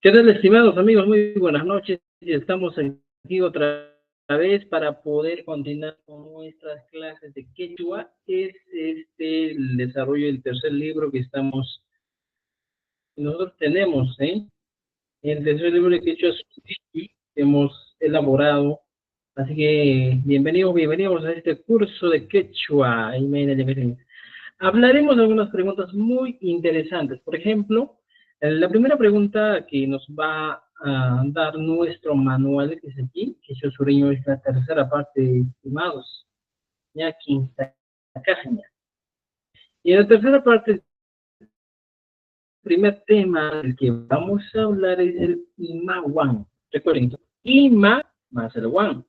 ¿Qué tal, estimados amigos? Muy buenas noches. Estamos aquí otra vez para poder continuar con nuestras clases de quechua. Es el desarrollo del tercer libro que nosotros tenemos, ¿eh? El tercer libro de quechua que hemos elaborado. Así que bienvenidos a este curso de quechua. Hablaremos de algunas preguntas muy interesantes. Por ejemplo, la primera pregunta que nos va a dar nuestro manual, que es aquí, que yo sureño es la tercera parte, estimados, ya quinta caja. Y en la tercera parte, el primer tema del que vamos a hablar es el Imawan. Recuerden, Ima más el Wan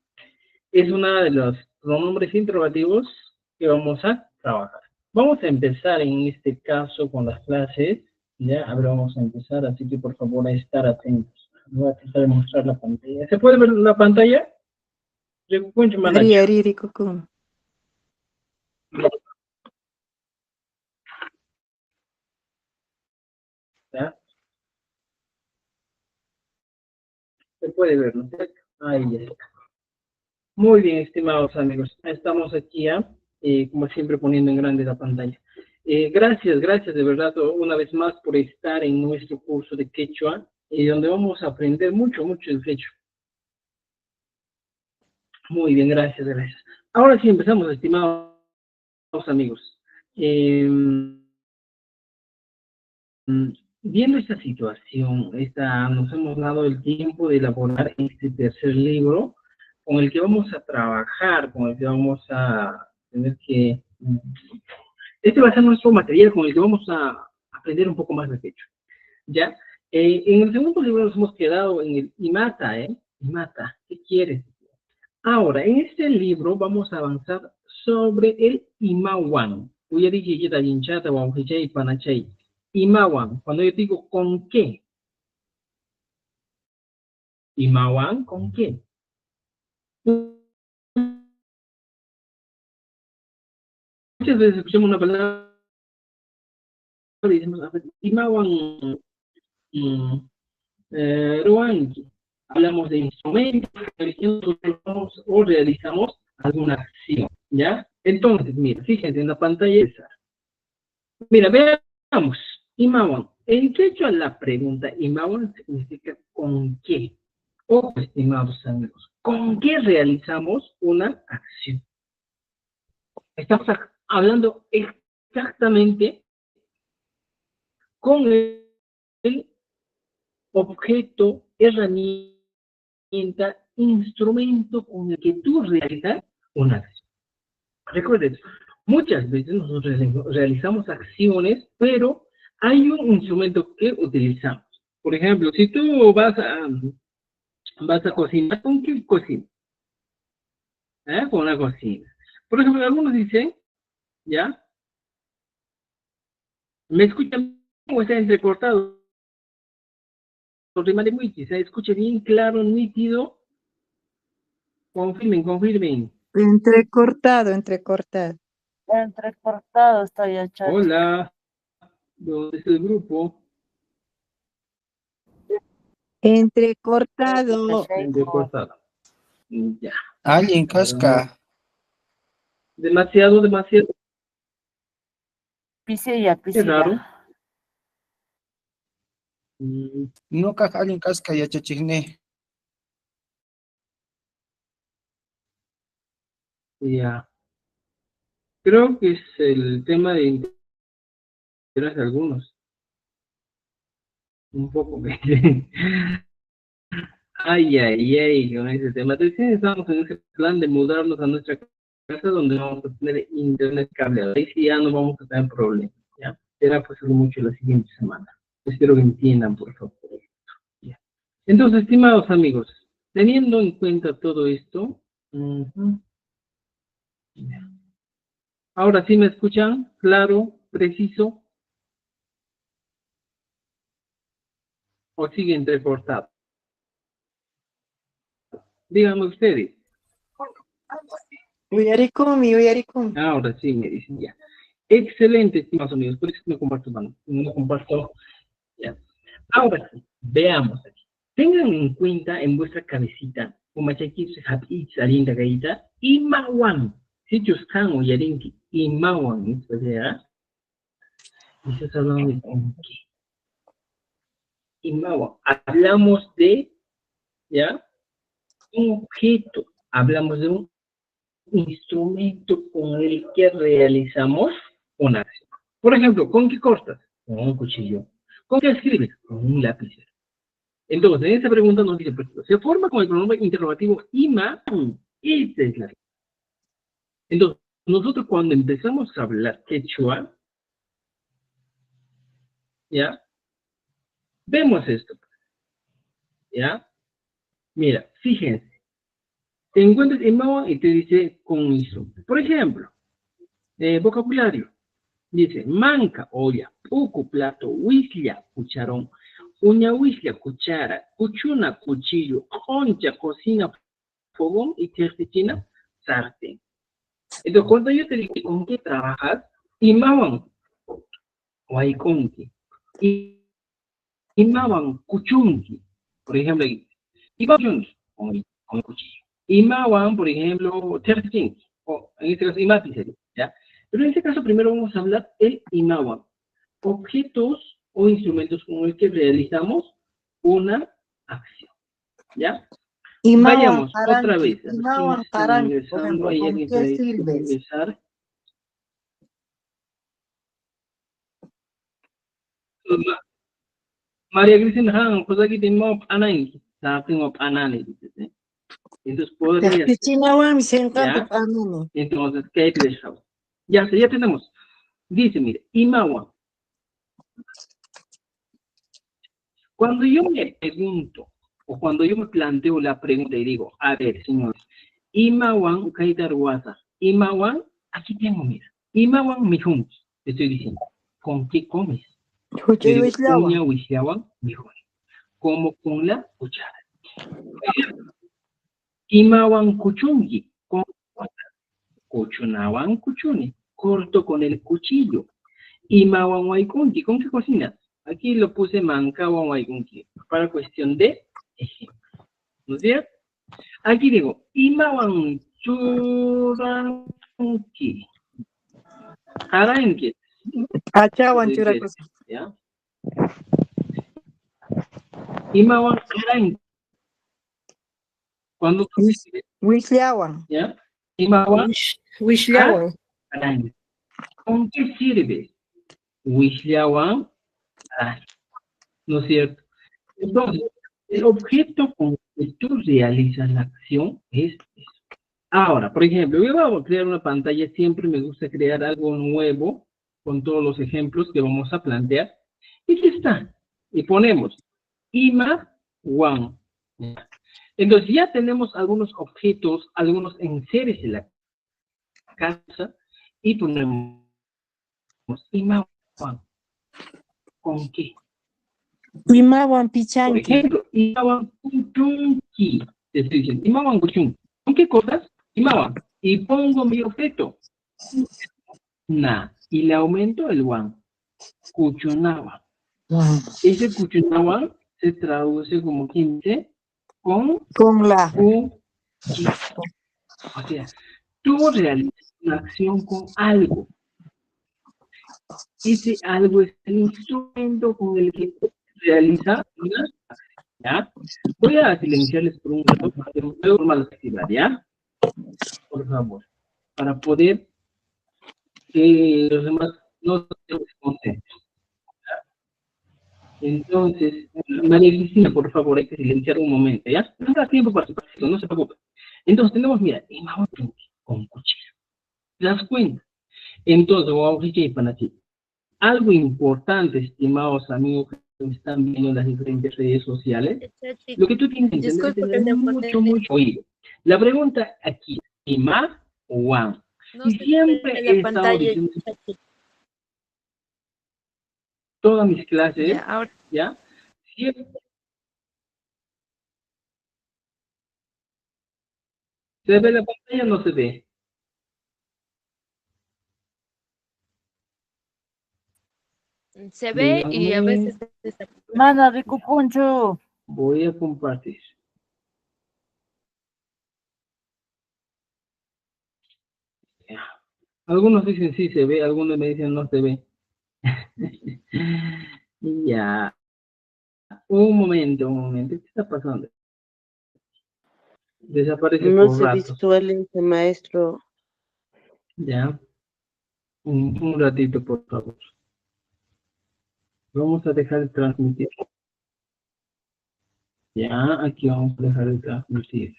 es uno de los pronombres interrogativos que vamos a trabajar. Vamos a empezar en este caso con las clases. Ya, a ver, vamos a empezar, así que por favor a estar atentos. Voy a tratar de mostrar la pantalla. ¿Se puede ver la pantalla? Ari, Coco. ¿Ya? Se puede ver, ¿no? Ahí está. Muy bien, estimados amigos. Estamos aquí ya, como siempre, poniendo en grande la pantalla. Gracias de verdad una vez más por estar en nuestro curso de quechua, donde vamos a aprender mucho del quechua. Muy bien, gracias. Ahora sí empezamos, estimados amigos. Viendo esta situación, nos hemos dado el tiempo de elaborar este tercer libro con el que vamos a trabajar, con el que vamos a tener que... Este va a ser nuestro material con el que vamos a aprender un poco más de quechua. ¿Ya? En el segundo libro nos hemos quedado en el Imata, ¿eh? Imata, ¿qué quieres? Ahora, en este libro vamos a avanzar sobre el Imawan. Imawan, cuando yo digo con qué. Imawan, ¿con qué? Muchas veces escuchamos una palabra y decimos, Imawan, Ruanki. Hablamos de instrumentos, o realizamos alguna acción, ¿ya? Entonces, mira, fíjense en la pantalla esa. Mira, veamos, Imawan. En quechua la pregunta Imawan significa ¿con qué? O, estimados amigos, ¿con qué realizamos una acción? Estamos hablando exactamente con el objeto, herramienta, instrumento con el que tú realizas una acción. Recuerden, muchas veces nosotros realizamos acciones, pero hay un instrumento que utilizamos. Por ejemplo, si tú vas a cocinar, ¿con qué cocinas? Con una cocina. Por ejemplo, algunos dicen, ¿ya? ¿Me escuchan o está entrecortado? Se escuche bien claro, nítido. Confirmen. Entrecortado. Entrecortado está ya, chacho. Hola, ¿dónde está el grupo? Entrecortado. Ya. Alguien casca. Demasiado. Pisilla. Qué raro. No caja alguien casca ya chachigné. Ya. Creo que es el tema de interés de algunos. Un poco. Ay, con ese tema. Recién estamos en ese plan de mudarnos a nuestra casa donde vamos a tener internet cableado. Ahí sí ya no vamos a tener problemas. ¿Ya? Será pues mucho la siguiente semana. Espero que entiendan, por favor. ¿Ya? Entonces, estimados amigos, teniendo en cuenta todo esto, ahora sí me escuchan, claro, preciso, o sigue entrecortado. Díganme ustedes. Uyaricumi. Ahora sí me dicen ya. Excelente, estimados amigos. Por eso no comparto, ya. Ahora sí, veamos aquí. Tengan en cuenta en vuestra cabecita, como aquí se hapi salinda gaita, imawan. Si chuscan o yarinki, imawan, ¿verdad? Y eso es hablando de con qué. Imawan. Hablamos de, ¿ya? Un objeto. Hablamos de un instrumento con el que realizamos una acción. Por ejemplo, ¿con qué cortas? Con un cuchillo. ¿Con qué escribes? Con un lápiz. Entonces, en esta pregunta nos dice, pues, se forma con el pronombre interrogativo ima. Esta es la. Entonces, nosotros cuando empezamos a hablar quechua, ¿ya? Vemos esto, ¿ya? Mira, fíjense, te encuentras imawa y te dice con un instrumento. Por ejemplo, vocabulario. Dice, manca, olla, puku, plato, huislia, cucharón, uña, huislia, cuchara, cuchuna, cuchillo, concha, cocina, fogón y tercechina, sartén. Entonces, cuando yo te digo con qué trabajas, imawan, waikonki, imawan, kuchunki, por ejemplo, imawan, con el cuchillo. Imawan, por ejemplo, tercechinki, o en este caso, imati sería, ¿ya? Pero en este caso, primero vamos a hablar el imawan, objetos o instrumentos con el que realizamos una acción, ¿ya? Imawan Vayamos otra Paranqui, vez. A ver quiénes Imawan están Paranqui, por ingresando. ejemplo, Hay ¿con alguien por qué ahí que quiere sirves? ingresar. María Cristina Han, pues aquí tengo Anani. Tengo Anani, dices, ¿eh? Entonces podría ser, Chinawan, se encanta ¿ya? panini. Entonces, ¿qué hay que dejar? Ya tenemos. Dice, mire, Imawa. Cuando yo me pregunto, o cuando yo me planteo la pregunta y digo, a ver, señores, Imawan Kaitarwasa, Imawan, aquí tengo, mira, Imawan Mijun, te estoy diciendo, ¿con qué comes? Yo Huchay digo, Wishlawan. uña Wishlawan Mijun, como con la cuchara. Imawan Kuchungi, con Kuchunawan Kuchuni, corto con el cuchillo. Imawan Waikunki, ¿con qué cocinas? Aquí lo puse Mankawan Waikunki, para cuestión de ejemplo, ¿no es cierto? Aquí digo, Imawan Churanki. Haranki. Achawan churakus. ¿Ya? Imawan Haranki. Cuando tú dices, Wishlawan. ¿ya? Imawan Wishlawan. Haranki. ¿Con qué sirve? Wishlawan Haranki. ¿No es cierto? Entonces, el objeto con que tú realizas la acción es eso. Ahora, por ejemplo, yo voy a crear una pantalla, siempre me gusta crear algo nuevo con todos los ejemplos que vamos a plantear. Y aquí está. Y ponemos IMA one. Entonces ya tenemos algunos objetos, algunos enseres en la casa y ponemos IMA one. ¿Con qué? Imawan Por Pichanqui. ejemplo, IMA kuchunki. Te estoy diciendo, IMA kuchunki. ¿Con qué cosas? IMA. Y pongo mi objeto. Na. Y le aumento el one. Kuchunawa. Ese Kuchunawa se traduce como 15 con Con la. Kuchi. O sea, tú realizas una acción con algo. Ese algo es el instrumento con el que realiza una acción. ¿Ya? Voy a silenciarles por un rato para que pueda formar la actividad, ¿ya? Por favor. Para poder que los demás no se concentren. Entonces, María Cristina, por favor, hay que silenciar un momento, ¿ya? No da tiempo para su participación, no se preocupe. Entonces, tenemos, mira, con cuchillo. ¿Te das cuenta? Entonces, vamos a decir, algo importante, estimados amigos que me están viendo en las diferentes redes sociales, lo que tú tienes que entender es Disculpe que tener te mucho, moleste. mucho oído. La pregunta aquí, ¿ima o wan? No Y se siempre ve la he estado pantalla. diciendo todas mis clases, Ya, ahora ¿ya? Siempre se ve la pantalla, no se ve. Se ve y a Dígame. veces desaparece. Mana rico puncho. Voy a compartir. Ya. Algunos dicen sí se ve, algunos me dicen no se ve. Ya. Un momento. ¿Qué está pasando? Desaparece No por se ratos. visualiza, maestro. Ya. Un ratito, por favor. Vamos a dejar de transmitir. Ya, aquí vamos a dejar de transmitir.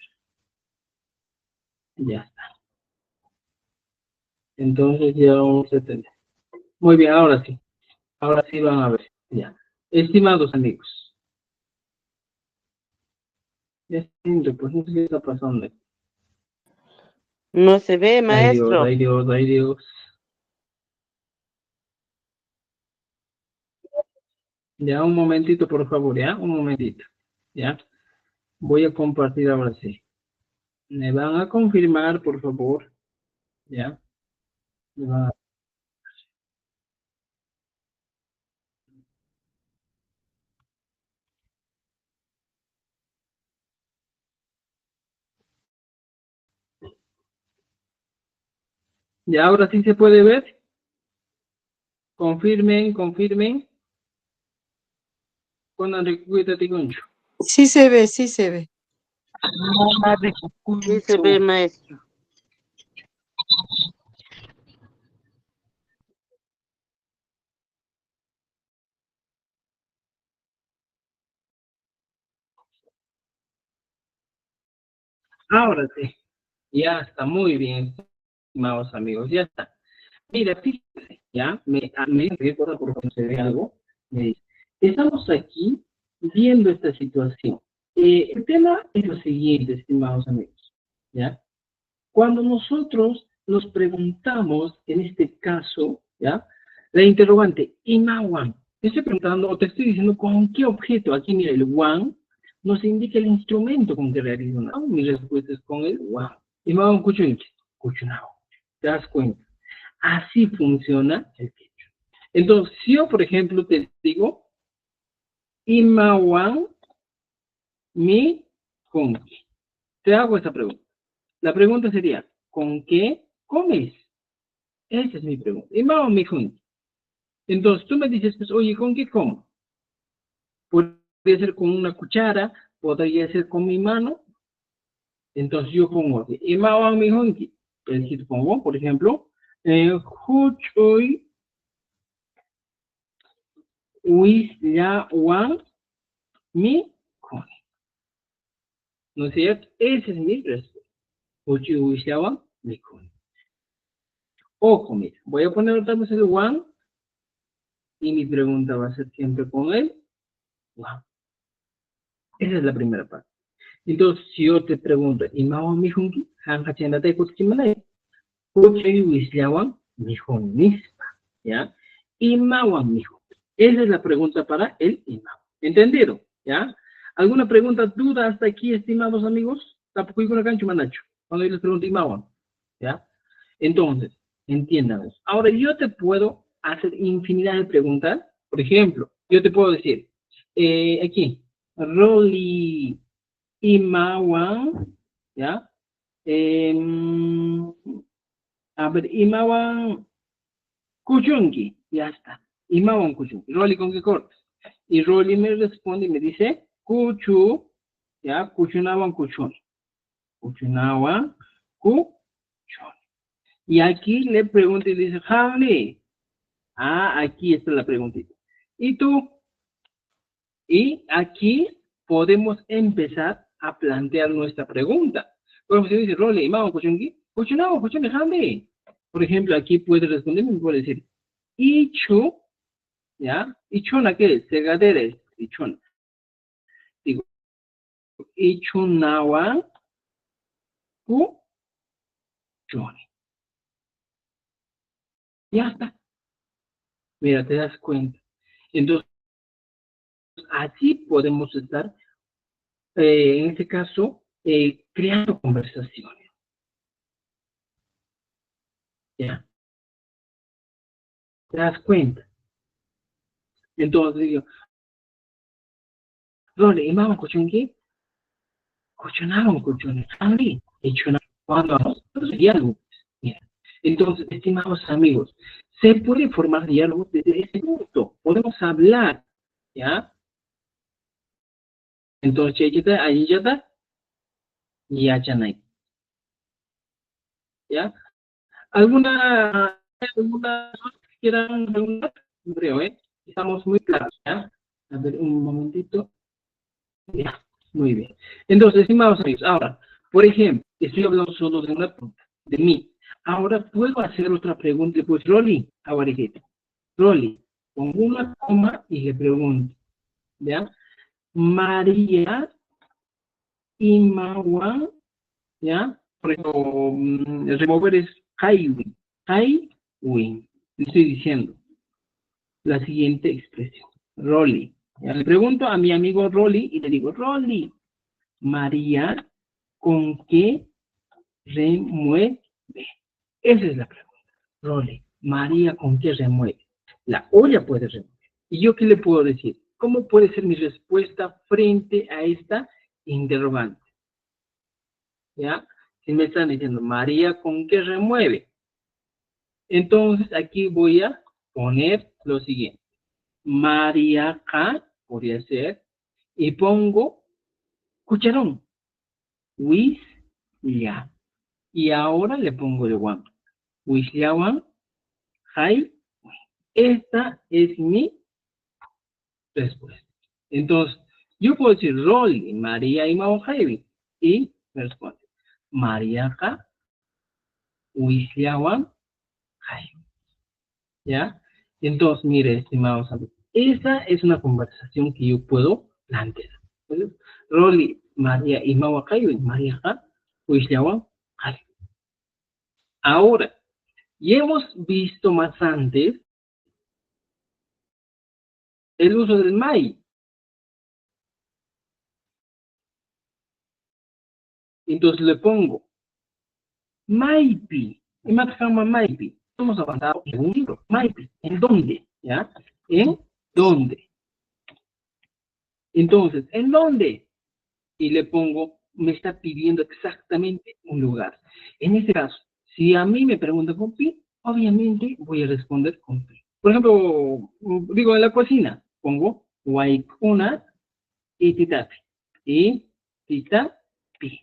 Ya está. Entonces ya vamos a tener. Muy bien, ahora sí. Ahora sí van a ver. Ya. Estimados amigos. Ya siento, pues no sé qué está pasando. No se ve, Ay Dios, maestro. ay Dios, ay Dios. Ya, un momentito, por favor, ya, un momentito. Ya. Voy a compartir ahora sí. Me van a confirmar, por favor. Ya. Me van a- Ya, ahora sí se puede ver. Confirmen. Con Enrique Tiguncho. Sí se ve, sí se ve. Mana rico Sí se ve, puncho. maestro. Ahora sí. Ya está, muy bien, estimados amigos, ya está. Mira, fíjense, ya, me dice por favor, se ve algo. Me dice, estamos aquí viendo esta situación. El tema es lo siguiente, estimados amigos, ¿ya? Cuando nosotros nos preguntamos, en este caso, ¿ya? La interrogante, Imawan, te estoy preguntando, o te estoy diciendo, ¿con qué objeto? Aquí, mira, el WAN nos indica el instrumento con que realiza una. Mi respuesta es con el WAN. Imawan Kuchunchi, Kuchunao. ¿Te das cuenta? Así funciona el quechua. Entonces, si yo, por ejemplo, te digo, Imawan mi konki, te hago esta pregunta. La pregunta sería, ¿con qué comes? Esa es mi pregunta. Imawan mi konki. Entonces, tú me dices, pues, oye, ¿con qué como? Podría ser con una cuchara, podría ser con mi mano. Entonces, yo pongo aquí, Imawan mi konki. Es decir, pongo, por ejemplo, Huchoy Wisyawan mi konki. ¿No es cierto? Esa es mi respuesta. Uchihuishawa, Nikon. Ojo, mira, voy a poner otra vez el one y mi pregunta va a ser siempre con el one. Esa es la primera parte. Entonces, si yo te pregunto, ¿Imawa mihunki? Hanja chenda te kuchimanay. Uchihuishawa mihun nispa. ¿Ya? Imawa mihun. Esa es la pregunta para el Imawa. ¿Entendido? ¿Ya? ¿Alguna pregunta, duda hasta aquí, estimados amigos? Tampoco hay una cancha, manacho. Cuando yo les pregunto Imawa. ¿Ya? Entonces, entiéndanos. Ahora yo te puedo hacer infinidad de preguntas. Por ejemplo, yo te puedo decir, aquí, Rolly Imawan, ¿ya? Em, a ver, Imawan Kuchunki, ya está. Imawan Kuchunki. Rolly, ¿con qué cortas? Y Rolly me responde y me dice, Kuchu, ¿ya? Kuchunawan Kuchun. Kuchunawan Kuchun. Y aquí le pregunto y dice, Javi, aquí está la preguntita. ¿Y tú? Y aquí podemos empezar a plantear nuestra pregunta. Por ejemplo, si dice, Role, Imao, Kuchungi, Kuchunao, Kuchungi, Javi. Por ejemplo, aquí puede responder, me puede decir, Ichu, ¿ya? Ichuna, ¿qué es? Segadera es, Ichuna. Digo, Ichunawa, Kuchuni. Ya está. Mira, te das cuenta. Entonces, así podemos estar en este caso, creando conversaciones. ¿Ya? ¿Te das cuenta? Entonces digo, Rolly, imam kuchunki, kuchunam kuchun, Andy, echuna, cuando vamos, diálogo. Mira. Entonces, estimados amigos, se puede formar diálogo desde ese punto. Podemos hablar, ¿ya? Entonces, ahí ya está, ya ya no hay, ¿ya? ¿Alguna que quieran preguntar? Creo, ¿eh? Estamos muy claros, ¿ya? A ver, un momentito. Ya, muy bien. Entonces, estimados amigos, ahora, por ejemplo, estoy hablando solo de una pregunta, de mí. Ahora puedo hacer otra pregunta, pues, Rolly, ahora, Rolly, pongo una coma y le pregunto, ¿ya? María Imawan, ¿ya? Por ejemplo, remover es Kaiwin. Kaiwin. Le estoy diciendo la siguiente expresión. Rolly. Ya le pregunto a mi amigo Rolly y le digo, Rolly, María, ¿con qué remueve? Esa es la pregunta. Rolly, María, ¿con qué remueve? La olla puede remover. ¿Y yo qué le puedo decir? ¿Cómo puede ser mi respuesta frente a esta interrogante? ¿Ya? Si me están diciendo, María, ¿con qué remueve? Entonces, aquí voy a poner lo siguiente. María K, podría ser, y pongo cucharón. Wis, ya. Y ahora le pongo de one. Wis, ya, one, hi. Esta es mi respuesta. Entonces, yo puedo decir Rolly, María y Mao Javi. Y me responde, María K, Wis, ya, one, hi. ¿Ya? Entonces, mire, estimados amigos, esa es una conversación que yo puedo plantear. ¿Vale? Rolly, María y Mawa Kayo, María Ha, Huishlawan, Hai. Ahora, ya hemos visto más antes el uso del mai. Entonces le pongo Maipi. Y más Maipi. Hemos avanzado en un libro. Maipi. ¿En dónde? ¿Ya? ¿En dónde? Entonces, ¿en dónde? Y le pongo, me está pidiendo exactamente un lugar. En este caso, si a mí me preguntan con pi, obviamente voy a responder con pi. Por ejemplo, digo en la cocina, pongo waikuna y titapi. Y titapi.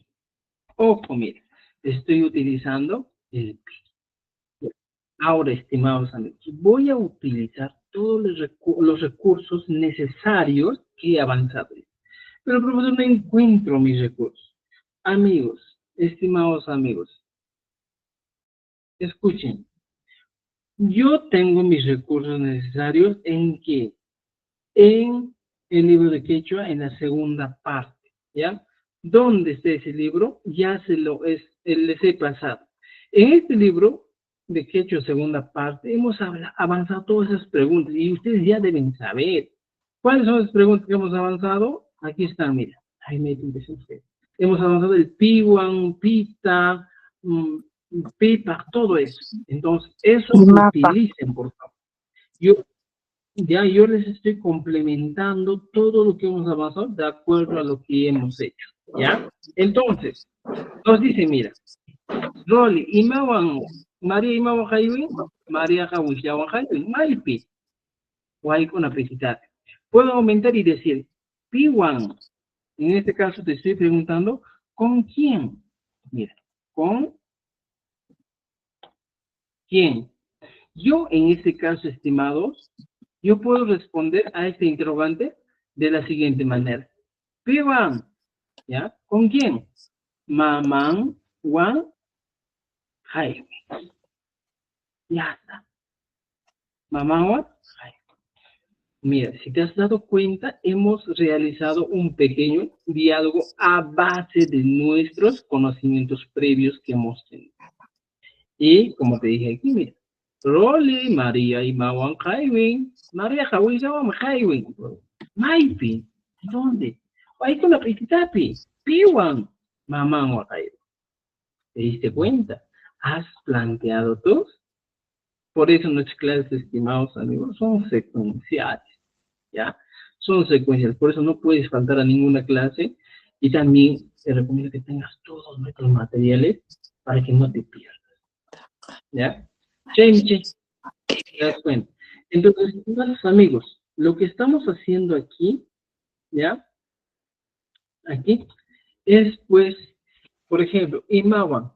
Ojo, mire, estoy utilizando el pi. Ahora, estimados amigos, voy a utilizar todos los recursos necesarios que he avanzado. Pero, profesor, no encuentro mis recursos. Amigos, estimados amigos, escuchen. Yo tengo mis recursos necesarios en que en el libro de Quechua, en la segunda parte, ¿ya? ¿Dónde está ese libro? Ya les he pasado. En este libro de Quechua, segunda parte, hemos avanzado todas esas preguntas y ustedes ya deben saber. ¿Cuáles son las preguntas que hemos avanzado? Aquí están, mira. Ahí me dicen ustedes. Hemos avanzado el piwan, pita, pipa, todo eso. Entonces, eso utilicen, por favor. Yo les estoy complementando todo lo que hemos avanzado de acuerdo a lo que hemos hecho, ¿ya? Entonces, nos dice, mira, Rolly, María Imawan Jaiwin, María Jawishawan Jaiwin, Maipi, Waikuna Pesitati. Puedo aumentar y decir, Piwan, en este caso te estoy preguntando, ¿con quién? Mira, ¿con quién? Yo, en este caso, estimados, yo puedo responder a este interrogante de la siguiente manera. Piwan, ¿ya? ¿Con quién? Mamán, Juan, Jaime. Ya está. Mamán, Juan, Jaime. Mira, si te has dado cuenta, hemos realizado un pequeño diálogo a base de nuestros conocimientos previos que hemos tenido. Y, como te dije aquí, mira, Rolly, María y Mawan Jaime, María Jawi, Jaime, Maipi, ¿dónde? Ahí con la Pititapi, Piwan, Mamán o Jaime. ¿Te diste cuenta? ¿Has planteado dos? Por eso nuestras clases, estimados amigos, son secuenciales. ¿ya? Son secuencias, por eso no puedes faltar a ninguna clase y también te recomiendo que tengas todos nuestros materiales para que no te pierdas, ¿ya? Che, ¿te das cuenta? Entonces, estimados amigos, lo que estamos haciendo aquí, ¿ya? Aquí es, pues, por ejemplo, Imawan.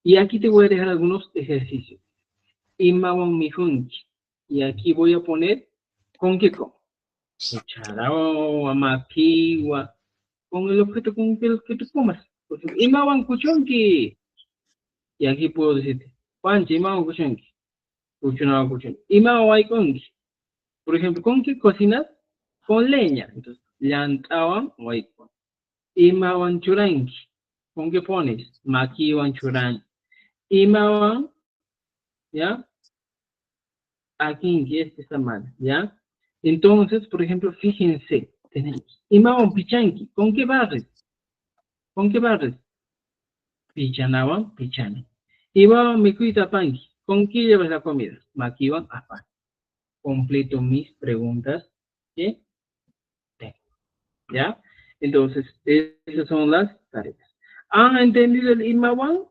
Y aquí te voy a dejar algunos ejercicios. Imawan Mihunchi. Y aquí voy a poner con qué como. Cuchara, maquiwa, con el objeto con el que tú comas. Por ejemplo, Imawan Kuchonki. Y aquí puedo decirte, Panchi, Imawan Kuchonki. Kuchuna Kuchonki. Imawan Waikonki. Por ejemplo, ¿con qué cocinas? Con leña. Entonces, Llantawan Waikon. Imawan Churanki. ¿Con qué pones? Maquiwan Churan. Imawan, ¿ya? Aquí, este está mal, ¿ya? Entonces, por ejemplo, fíjense, tenemos Imawan Pichanki. ¿Con qué barres? ¿Con qué barres? Pichanawan Pichani. Imawan Mikuita Panki. ¿Con qué llevas la comida? Maquiwan Apan. Completo mis preguntas, ¿sí? ¿Ya? Entonces, esas son las tareas. ¿Han entendido el Imawan?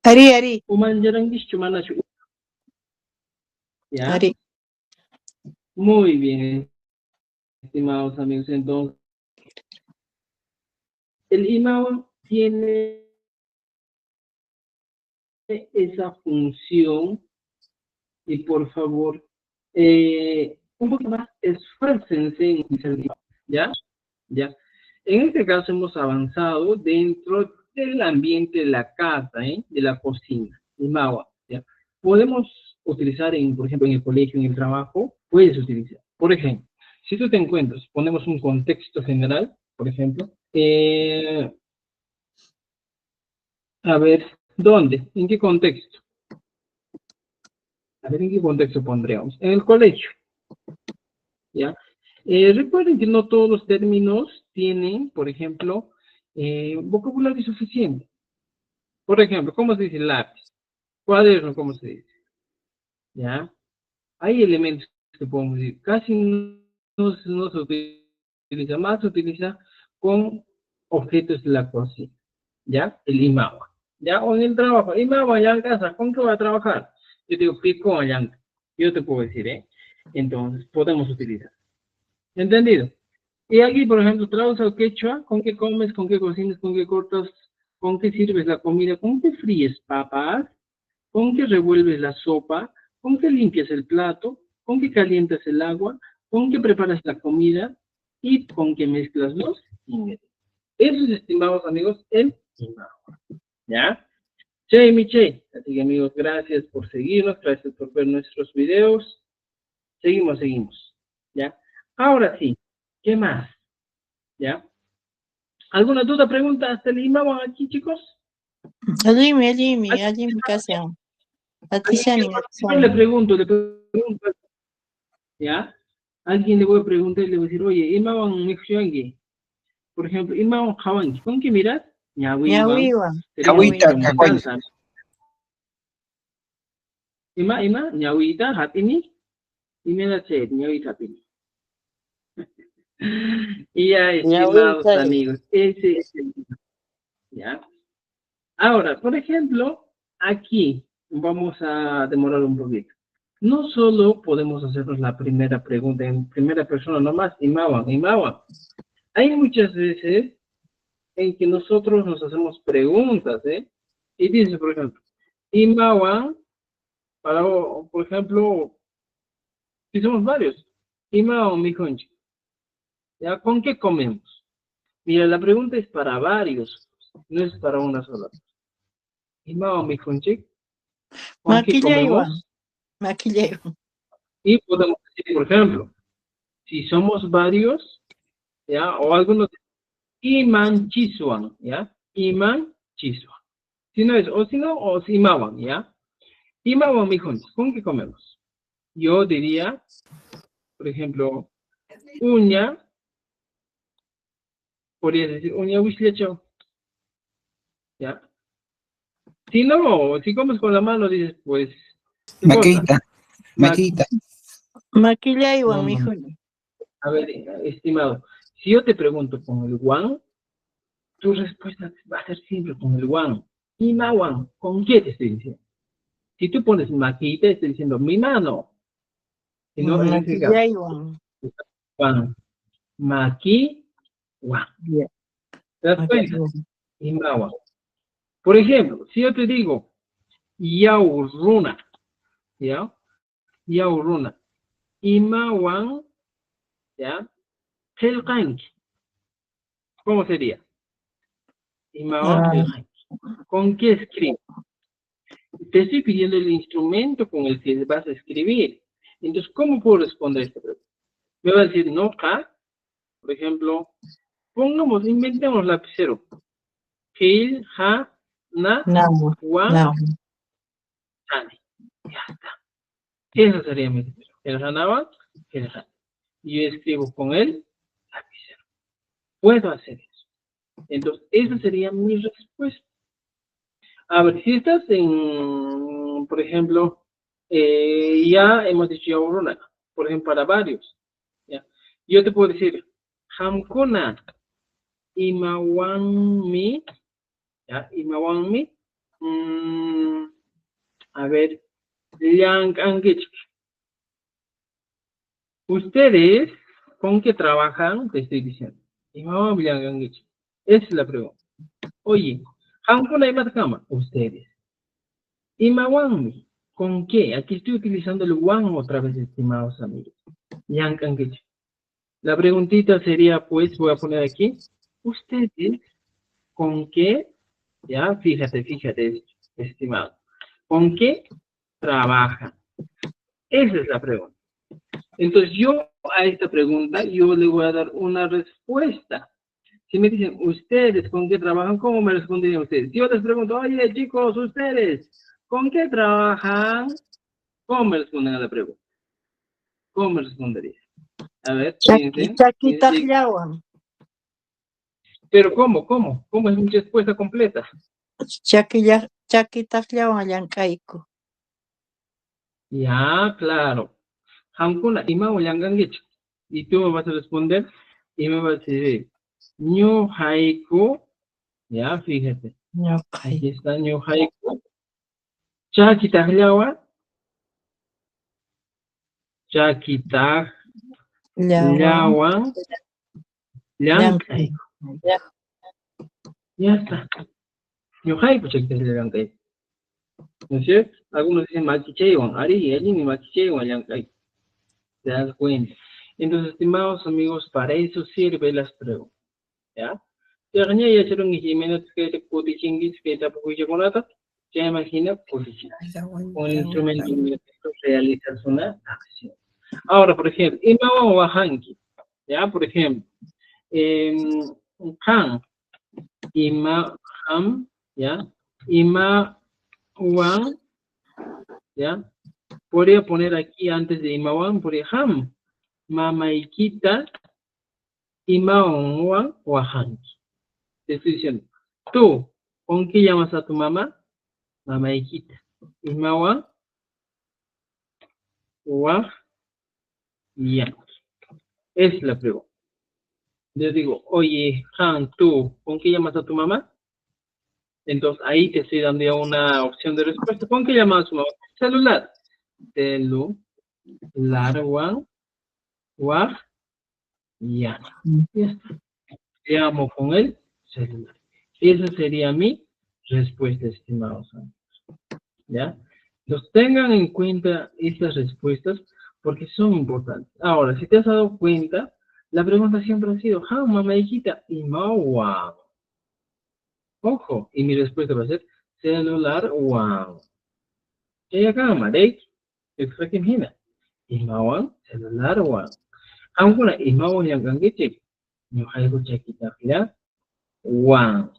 Ari. ¿Ya? Ari. Muy bien, estimados amigos. Entonces, el Imawan tiene esa función y por favor, un poco más, esfuércense en utilizar el Imawan, ¿ya? ¿Ya? En este caso hemos avanzado dentro del ambiente de la casa, de la cocina, Imawan, ¿ya? Podemos utilizar, por ejemplo, en el colegio, en el trabajo, puedes utilizar. Por ejemplo, si tú te encuentras, ponemos un contexto general, por ejemplo, a ver, ¿dónde? ¿En qué contexto? A ver, ¿en qué contexto pondríamos? En el colegio, ¿ya? Recuerden que no todos los términos tienen, por ejemplo, vocabulario suficiente. Por ejemplo, ¿cómo se dice lápiz? Cuaderno, ¿cómo se dice? ¿Ya? Hay elementos que podemos decir, casi no se utiliza, más se utiliza con objetos de la cocina, ¿ya? El imawa, ¿ya? O en el trabajo, imawa ya en casa, ¿con qué va a trabajar? Yo digo, pico allá, yo te puedo decir, ¿eh? Entonces, podemos utilizar. ¿Entendido? Y aquí, por ejemplo, traduce al quechua, ¿con qué comes, con qué cocinas, con qué cortas, con qué sirves la comida, con qué fríes papas, con qué revuelves la sopa, con qué limpias el plato, con qué calientas el agua, con qué preparas la comida y con qué mezclas los ingredientes. Eso es, estimados amigos, el imawa. ¿Ya? Che, mi che. Así que, amigos, gracias por seguirnos, gracias por ver nuestros videos. Seguimos. ¿Ya? Ahora sí, ¿qué más? ¿Ya? ¿Alguna duda, pregunta hasta el imawa aquí, chicos? Allí casi. Yo le pregunto, ¿ya? Alguien le voy a preguntar y le voy a decir, oye, imawan mixuangi. Por ejemplo, imawan hawangi. ¿Con qué miras? Ñawiwan. Agüita, cacuay. Ima, ñawita, hatini. Y mira, che, ñawita, hatini. Y ya, estimados amigos, ese es el, ¿ya? Ahora, por ejemplo, aquí vamos a demorar un poquito. No solo podemos hacernos la primera pregunta en primera persona nomás, imawan. Hay muchas veces en que nosotros nos hacemos preguntas, Y dice, por ejemplo, imawan, por ejemplo, si somos varios, imawan mijonchi, ¿ya? ¿Con qué comemos? Mira, la pregunta es para varios, no es para una sola. Imawan mijonchi, ¿con qué comemos? Maquillero. Y podemos decir, por ejemplo, si somos varios, ¿ya? O algunos, iman chiswan, ¿ya? Iman chiswan. Si no es, o si imawan, ¿ya? Imawan mijonchi, ¿con qué comemos? Yo diría, por ejemplo, uña, podría decir uña huislecho, ¿ya? Si no, si comes con la mano, dices, pues, ¿qué cosa? Maquita. Maquillaywan, No, mijo. a ver, estimado, si yo te pregunto con el one, tu respuesta va a ser siempre con el one. Y ma one, ¿con qué te estoy diciendo? Si tú pones maquita, estoy diciendo mi mano. Si no, en ese caso, Maquillaywan. one, maqui, one. Ya, ¿Te das cuenta? maquillaywan. Y ma one. Por ejemplo, si yo te digo yauruna, ¿ya? Yauruna. Y ma one, ¿ya? Helkanki. ¿Cómo sería? Y ma one, Ah, helkanki. ¿Con qué escribo? Te estoy pidiendo el instrumento con el que vas a escribir. Entonces, ¿cómo puedo responder esta pregunta? Me va a decir no, ka, por ejemplo, pongamos, inventemos lapicero. Hil, ha, na, no, wan, no. tane. Ya está. Eso sería mi lapicero. El hanawan, el han. Y yo escribo con el lapicero. Puedo hacer eso. Entonces, esa sería mi respuesta. A ver, si estás en, por ejemplo, ya hemos dicho ya una, por ejemplo, para varios. ¿Ya? Yo te puedo decir, Hamkuna, Imawanmi, ¿ya? Imawanmi, a ver, Yang Angich. Ustedes, ¿con qué trabajan? Te estoy diciendo. Imawanmi, Yang Angich. Esa es la pregunta. Oye, Hamkuna y Matkama, ustedes. Imawanmi, ¿con qué? Aquí estoy utilizando el one otra vez, estimados amigos. Yang Angich. La preguntita sería, pues, voy a poner aquí, ¿ustedes con qué? Ya, fíjate, estimado. ¿Con qué trabajan? Esa es la pregunta. Entonces, yo a esta pregunta, yo le voy a dar una respuesta. Si me dicen, ¿ustedes con qué trabajan? ¿Cómo me responderían ustedes? Si yo les pregunto, oye, chicos, ¿ustedes con qué trabajan? ¿Cómo me responden a la pregunta? ¿Cómo me responderían? A ver, piensen. Chaquitallawan. Pero ¿cómo? ¿Cómo es mi respuesta completa? Chaquitallawan llankayku. Ya, claro. Hamkuna, ima Uyangangich. Y tú me vas a responder y me vas a decir, Ñu Haiku, ya, fíjate. Ñuqay. Aquí está Ñu Haiku. Chakitahlawa, Llawan. Chakitahlawan, Llankay. Llankay. Ya está. Ñu Haiku, Chakitahlawan, Llankay. ¿No es cierto? Algunos dicen Makicheiwan, Ari, allí ni Makicheiwan, Llankay. ¿Te das cuenta? Entonces, estimados amigos, para eso sirve las preguntas. ¿Ya? Kanya ya cherong Jiménez que te puti chingis que te apoya con nada, ya imagina puti un instrumento realizar una acción. Ahora, por ejemplo, Ima Wahanki, ya, por ejemplo, Han, Ima Ham, ya, Ima Wan, ya, podría poner aquí antes de Ima Wan, podría Ham, Mamaikita, Ima Wan Wahanki. Te estoy diciendo, tú, ¿con qué llamas a tu mamá? Mamá hijita. Imawa, wa, ya. Es la pregunta. Yo digo, oye, Han, tú, ¿con qué llamas a tu mamá? Entonces ahí te estoy dando ya una opción de respuesta. ¿Con qué llamas a tu mamá? Celular. Celular, wa, ya. Ya está. Llamo con el celular. Esa sería mi respuesta, estimados amigos. ¿Ya? Entonces tengan en cuenta estas respuestas porque son importantes. Ahora, si te has dado cuenta, la pregunta siempre ha sido, ¿how, mamá hijita? Y wow. Ojo, y mi respuesta va a ser, celular, wow. Y acá, Marek, extrakin hina. Y celular, wow. Angkuna, y yang gangitik. Yo haiku chakita ya, wow.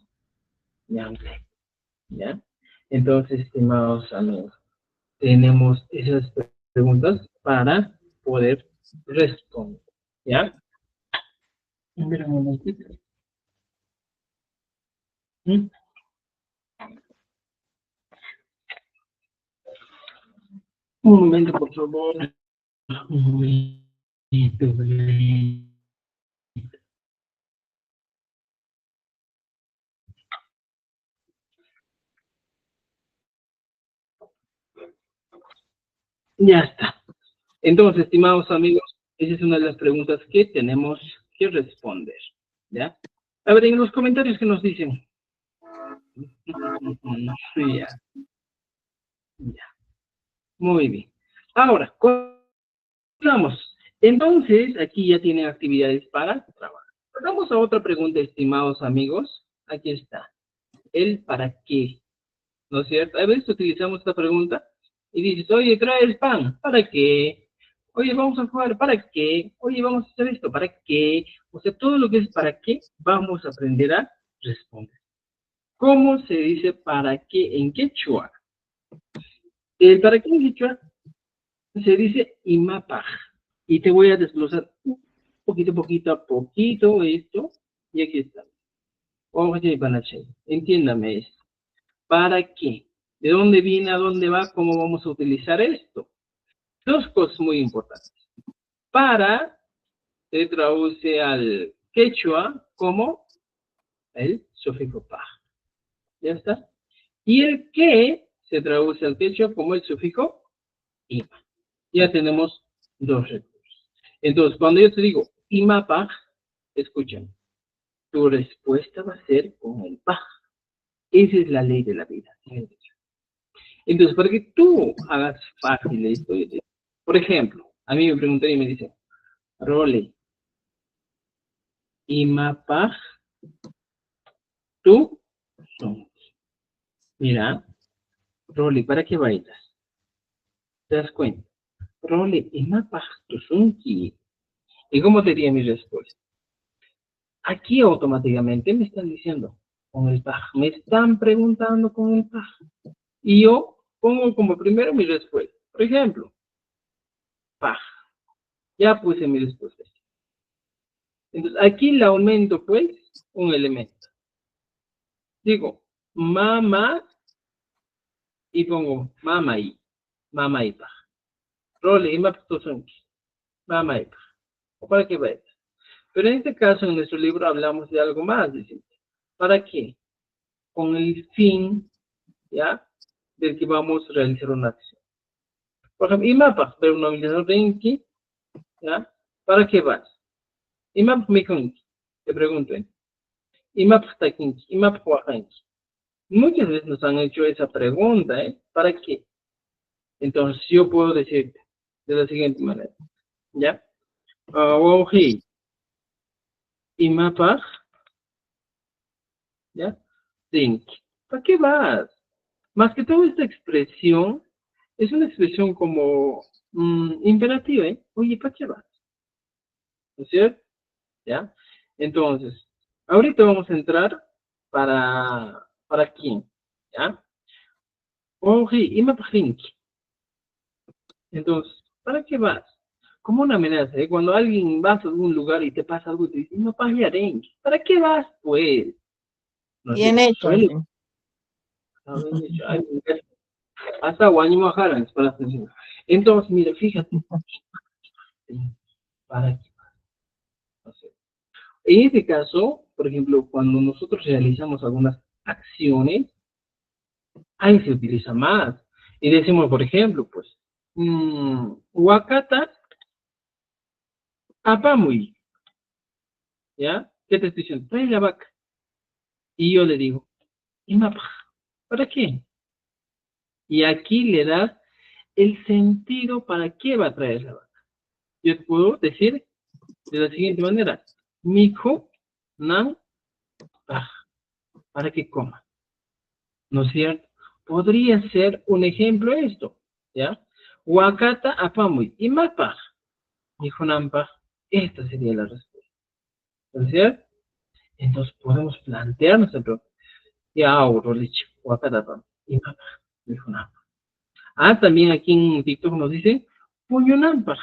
¿Ya? Entonces, estimados amigos, tenemos esas preguntas para poder responder. ¿Ya? Mira un momentito. ¿Mm? Un momento, por favor. Un momento. Ya está. Entonces, estimados amigos, esa es una de las preguntas que tenemos que responder. ¿Ya? A ver, en los comentarios que nos dicen. Ya, ya. Muy bien. Ahora, continuamos. Entonces, aquí ya tienen actividades para trabajar. Vamos a otra pregunta, estimados amigos. Aquí está. El para qué. ¿No es cierto? A veces utilizamos esta pregunta y dices, oye, trae el pan. ¿Para qué? Oye, vamos a jugar. ¿Para qué? Oye, vamos a hacer esto. ¿Para qué? O sea, todo lo que es para qué, vamos a aprender a responder. ¿Cómo se dice para qué en quechua? El para qué en quechua se dice imapaj. Y te voy a desglosar poquito a poquito esto. Y aquí está. Oye, Banachay, entiéndame esto. ¿Para qué? ¿De dónde viene, a dónde va, cómo vamos a utilizar esto? Dos cosas muy importantes. Para se traduce al quechua como el sufijo pa. ¿Ya está? Y el que se traduce al quechua como el sufijo ima. Ya tenemos dos recursos. Entonces, cuando yo te digo imapa, escuchen, tu respuesta va a ser con el pa. Esa es la ley de la vida. Entonces, para que tú hagas fácil esto, por ejemplo, a mí me preguntan y me dicen, Role, imapaj tú son. Mira, Role, ¿para qué bailas? ¿Te das cuenta? Role, imapaj tú son. ¿Y cómo sería mi respuesta? Aquí automáticamente me están diciendo con el paj. Me están preguntando con el paj. Y yo pongo como primero mi respuesta. Por ejemplo, paj. Ya puse mi respuesta. Entonces, aquí le aumento, pues, un elemento. Digo, mamá, y pongo mamá y paj. Role, y mamá y paj. ¿O para qué va esto? Pero en este caso, en nuestro libro, hablamos de algo más. Decimos, ¿para qué? Con el fin, ¿ya? Del que vamos a realizar una acción. Por ejemplo, IMAPA, pero una habilidad Renki, ¿ya? ¿Para qué vas? IMAP Mikunki, te pregunto, ¿eh? IMAP Takinki, IMAP Huajanki. Muchas veces nos han hecho esa pregunta, ¿eh? ¿Para qué? Entonces, yo puedo decirte de la siguiente manera, ¿ya? Wohi, IMAPA, ¿ya? Tinki. ¿Para qué vas? Más que todo esta expresión, es una expresión como imperativa, ¿eh? Oye, ¿para qué vas? ¿No es cierto? ¿Ya? Entonces, ahorita vamos a entrar para quién, ¿ya? Oye, y me pajinki. Entonces, ¿para qué vas? Como una amenaza, ¿eh? Cuando alguien vas a algún lugar y te pasa algo y te dice, no pajarenki. ¿Para qué vas, pues? No Bien sé, hecho. suele haber dicho, ay, hasta guanimo jalan, para atención. Entonces, mira, fíjate, ¿para qué? No sé. En este caso, por ejemplo, cuando nosotros realizamos algunas acciones, ahí se utiliza más. Y decimos, por ejemplo, pues, Wakata Apamuy, ¿ya? ¿Qué te estoy diciendo? Trae la vaca. Y yo le digo, Imapa, ¿para qué? Y aquí le das el sentido para qué va a traer la vaca. Yo te puedo decir de la siguiente manera, Mijo nan paj, para que coma. ¿No es cierto? Podría ser un ejemplo esto, ¿ya? Wakata Apamuy, Imapa, Mijo nan paj. Esta sería la respuesta. ¿No es cierto? Entonces podemos plantearnos el problema. Ya, Aurolich, Wakadapa, y Mapa, dijo Nampa. Ah, también aquí en TikTok nos dice, Puñonampa,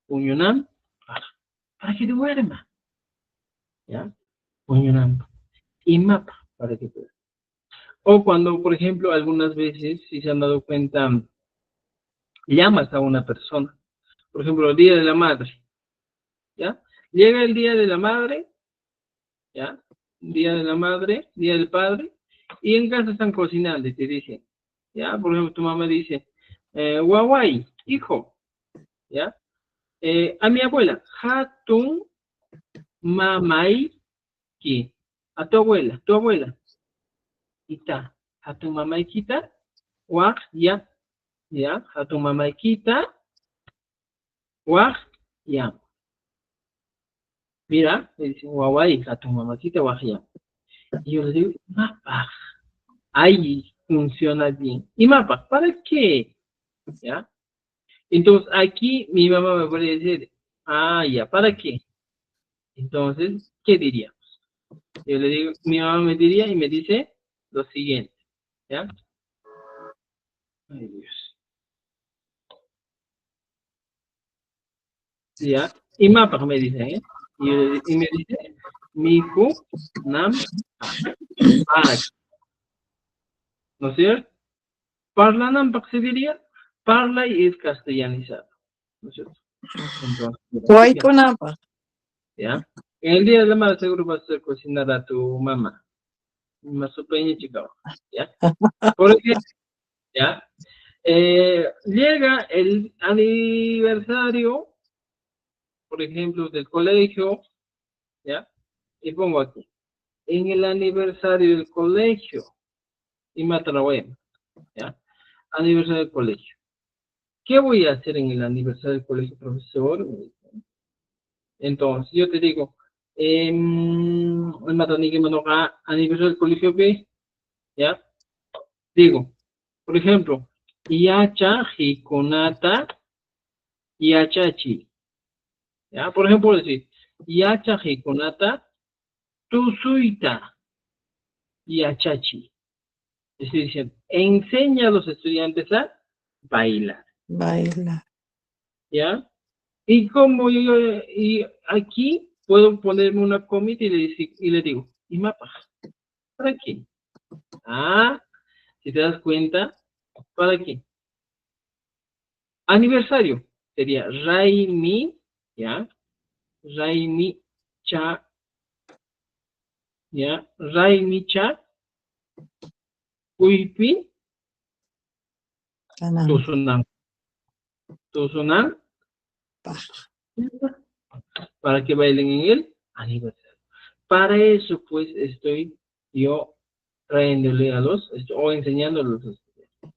Puñonampa, para que duerma, ¿ya? Puñonampa, y Mapa, para que duerma. O cuando, por ejemplo, algunas veces, si se han dado cuenta, llamas a una persona. Por ejemplo, el Día de la Madre, ¿ya? Llega el Día de la Madre, ¿ya? Día de la Madre, Día del Padre, y en casa están cocinando y te dicen, ¿ya? Por ejemplo, tu mamá dice, guaguay, hijo, ¿ya? A mi abuela, hatun mamay ki, a tu abuela, kita, hatun mamay kita, wak, ya, hatun mamay kita, wak, ya. Mira, me dicen, guaguay, hatun mamay kita, wak, ya. Y yo le digo, mapa, ahí funciona bien. ¿Y mapa? ¿Para qué? ¿Ya? Entonces, aquí mi mamá me puede decir, ya, ¿para qué? Entonces, ¿qué diríamos? Yo le digo, mi mamá me diría y me dice lo siguiente, ¿ya? Ay, Dios. ¿Ya? Y mapa me dice, ¿eh? Y me dice, mi hijo, nam, para, ¿no es cierto? Parla nampak se diría, parla y es castellanizado, ¿no es cierto? Entonces, Huayco napa. ¿ya? En el día de la madre seguro vas a hacer cocinar a tu mamá. Más pequeña chica, ¿ya? Porque, ¿ya? Llega el aniversario, por ejemplo, del colegio, ¿ya? Y pongo aquí, en el aniversario del colegio, y Matarahuema, ¿ya? Aniversario del colegio. ¿Qué voy a hacer en el aniversario del colegio, profesor? Entonces, yo te digo, el Matanique Manoja, aniversario del colegio B, ¿ya? Digo, por ejemplo, Yacha, Hikonata, Yachachi. ¿Ya? Por ejemplo, decir, Yacha, Hikonata, Tusuita, Yachachi. Estoy diciendo, enseña a los estudiantes a bailar. Baila. ¿Ya? Y como y aquí puedo ponerme una comita y le digo, ¿y mapa? ¿Para qué? Si te das cuenta, ¿para qué? Aniversario sería Raimi, ¿ya? Raimi Cha, ¿ya? Raimi Cha, Uipi, Tanam. Tusunam. Tusunam, para que bailen en el aniversario. Para eso, pues, estoy yo trayéndole o enseñándoles a los estudiantes.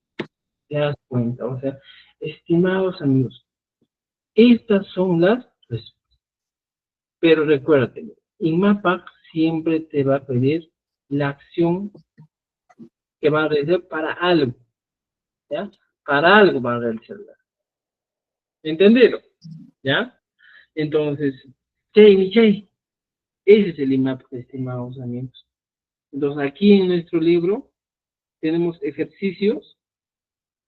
¿Te das cuenta? O sea, estimados amigos, estas son las respuestas. Pero recuérdate, INMAPAC siempre te va a pedir la acción que va a realizar para algo, ¿ya? Para algo va a realizarla. ¿Entendido? ¿Ya? Entonces, ese es el INMAPAC, estimados amigos. Entonces, aquí en nuestro libro tenemos ejercicios,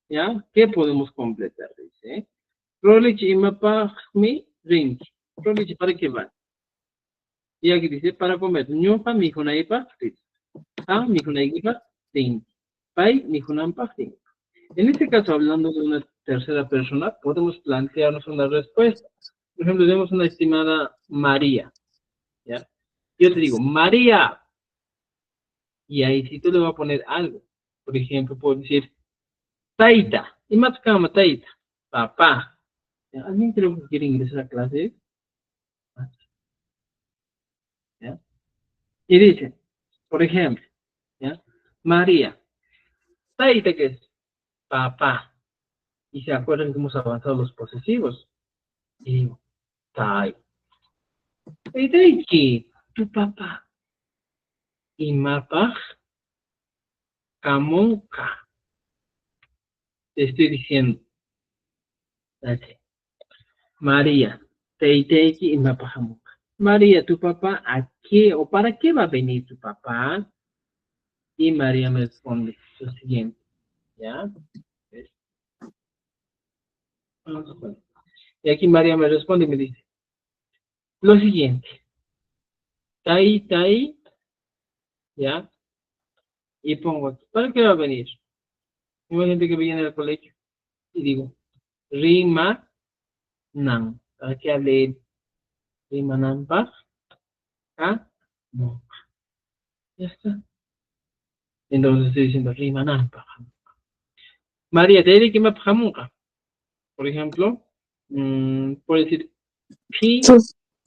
¿ya? ¿Qué podemos completar? Dice, Rolich INMAPAC mi ring. Rolich, ¿para qué va? Y aquí dice, para comer. Ñopa, mi junaipa, mi junaipa, pai, mi junampa, En este caso, hablando de una tercera persona, podemos plantearnos una respuesta. Por ejemplo, tenemos una estimada María, ¿ya? Yo te digo, María, y ahí sí tú le vas a poner algo. Por ejemplo, puedo decir, Taita, y más cama, Taita, papá. ¿Ya? ¿Alguien creo que quiere ingresar a clase? ¿Ya? Y dice, por ejemplo, ¿ya? María, Taita, que es papá. Y se acuerdan que hemos avanzado los posesivos. Y digo, Tai. Y de que tu papá y mapa camonca. Te estoy diciendo, dale. María, teiteiki y mapa camonca. María, tu papá, ¿a qué o para qué va a venir tu papá? Y María me responde lo siguiente, ¿ya? Vamos a poner. Y aquí María me responde y me dice, lo siguiente, tai, ¿ya? Y pongo aquí, ¿para qué va a venir? Hay gente que viene al colegio y digo, rima, nan. ¿Para qué hable rima, nan, pa? ¿Ah? No. Ya está. Entonces estoy diciendo rima, nan, pa. María, te diré que me pajamuca. Por ejemplo, puedo decir pi,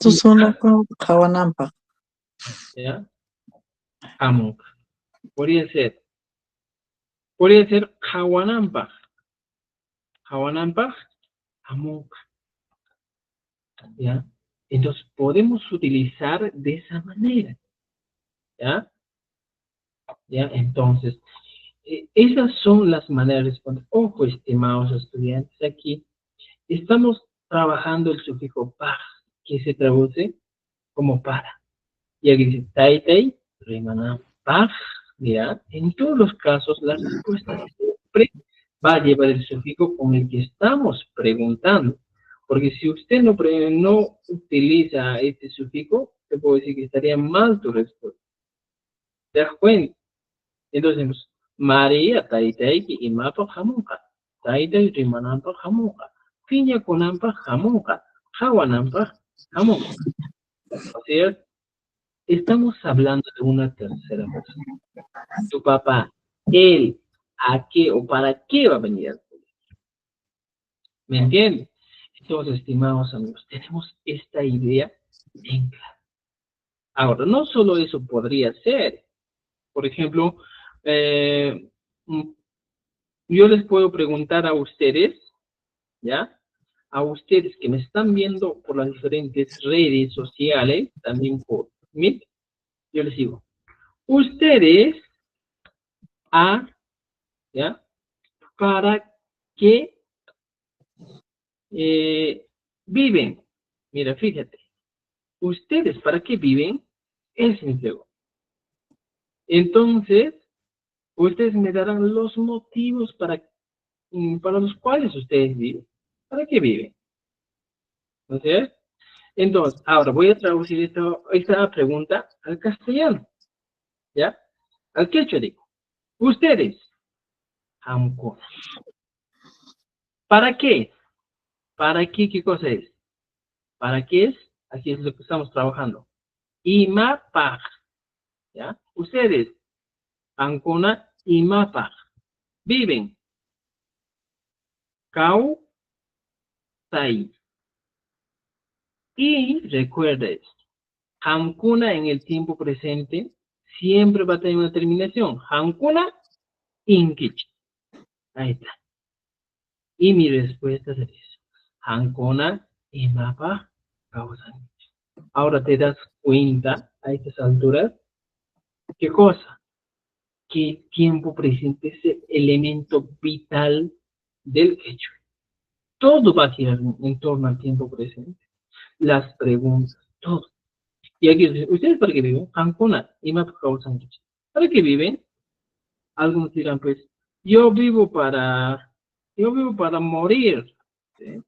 Susunuku kawananpaq. ¿ya? Jamuca. Podría ser jawanampa. Jawanampa, jamuca. ¿Ya? Entonces podemos utilizar de esa manera. ¿Ya? ¿Ya? Entonces, esas son las maneras de responder. Ojo, estimados estudiantes, aquí estamos trabajando el sufijo pa, que se traduce como para. Y aquí dice tai, rimanam, pa, ¿ya? En todos los casos, la respuesta siempre va a llevar el sufijo con el que estamos preguntando. Porque si usted no utiliza este sufijo, te puedo decir que estaría mal tu respuesta. ¿Te das cuenta? Entonces, María taitaiki imapa hamuka. Taitai rimanampa hamuka. Piña kunampa hamuka. Hawanampa hamuka. O sea, estamos hablando de una tercera persona. Tu papá, él, ¿a qué o para qué va a venir al colegio? ¿Me entiendes? Entonces, estimados amigos, tenemos esta idea en claro. Ahora, no solo eso podría ser. Por ejemplo, yo les puedo preguntar a ustedes, ¿ya? A ustedes que me están viendo por las diferentes redes sociales, también por Meet, yo les digo, ustedes, ¿ya? ¿Para qué viven? Mira, fíjate, ustedes, ¿para qué viven? Es mi pregunta. Entonces, ustedes me darán los motivos para los cuales ustedes viven. ¿Para qué viven? ¿No es cierto? Entonces, ahora voy a traducir esta pregunta al castellano, ¿ya? Al quechua digo, ustedes, Hamkuna, ¿para qué? ¿Para qué? ¿Qué cosa es? ¿Para qué es? Aquí es lo que estamos trabajando. Imapaj, ¿ya? Ustedes, Hamkuna, Imapaj, viven, Kau, Tai. Y recuerda esto, Hamkuna en el tiempo presente siempre va a tener una terminación. Hamkuna, Inkich. Ahí está. Y mi respuesta es eso. Hankona y mapa causan. Ahora te das cuenta a estas alturas, ¿qué cosa? Que el tiempo presente es el elemento vital del hecho. Todo va a girar en torno al tiempo presente. Las preguntas, todo. Y aquí dice, ¿ustedes para qué viven? Hankona y mapa causan. ¿Para qué viven? Algunos dirán, pues, yo vivo para morir. ¿Sí?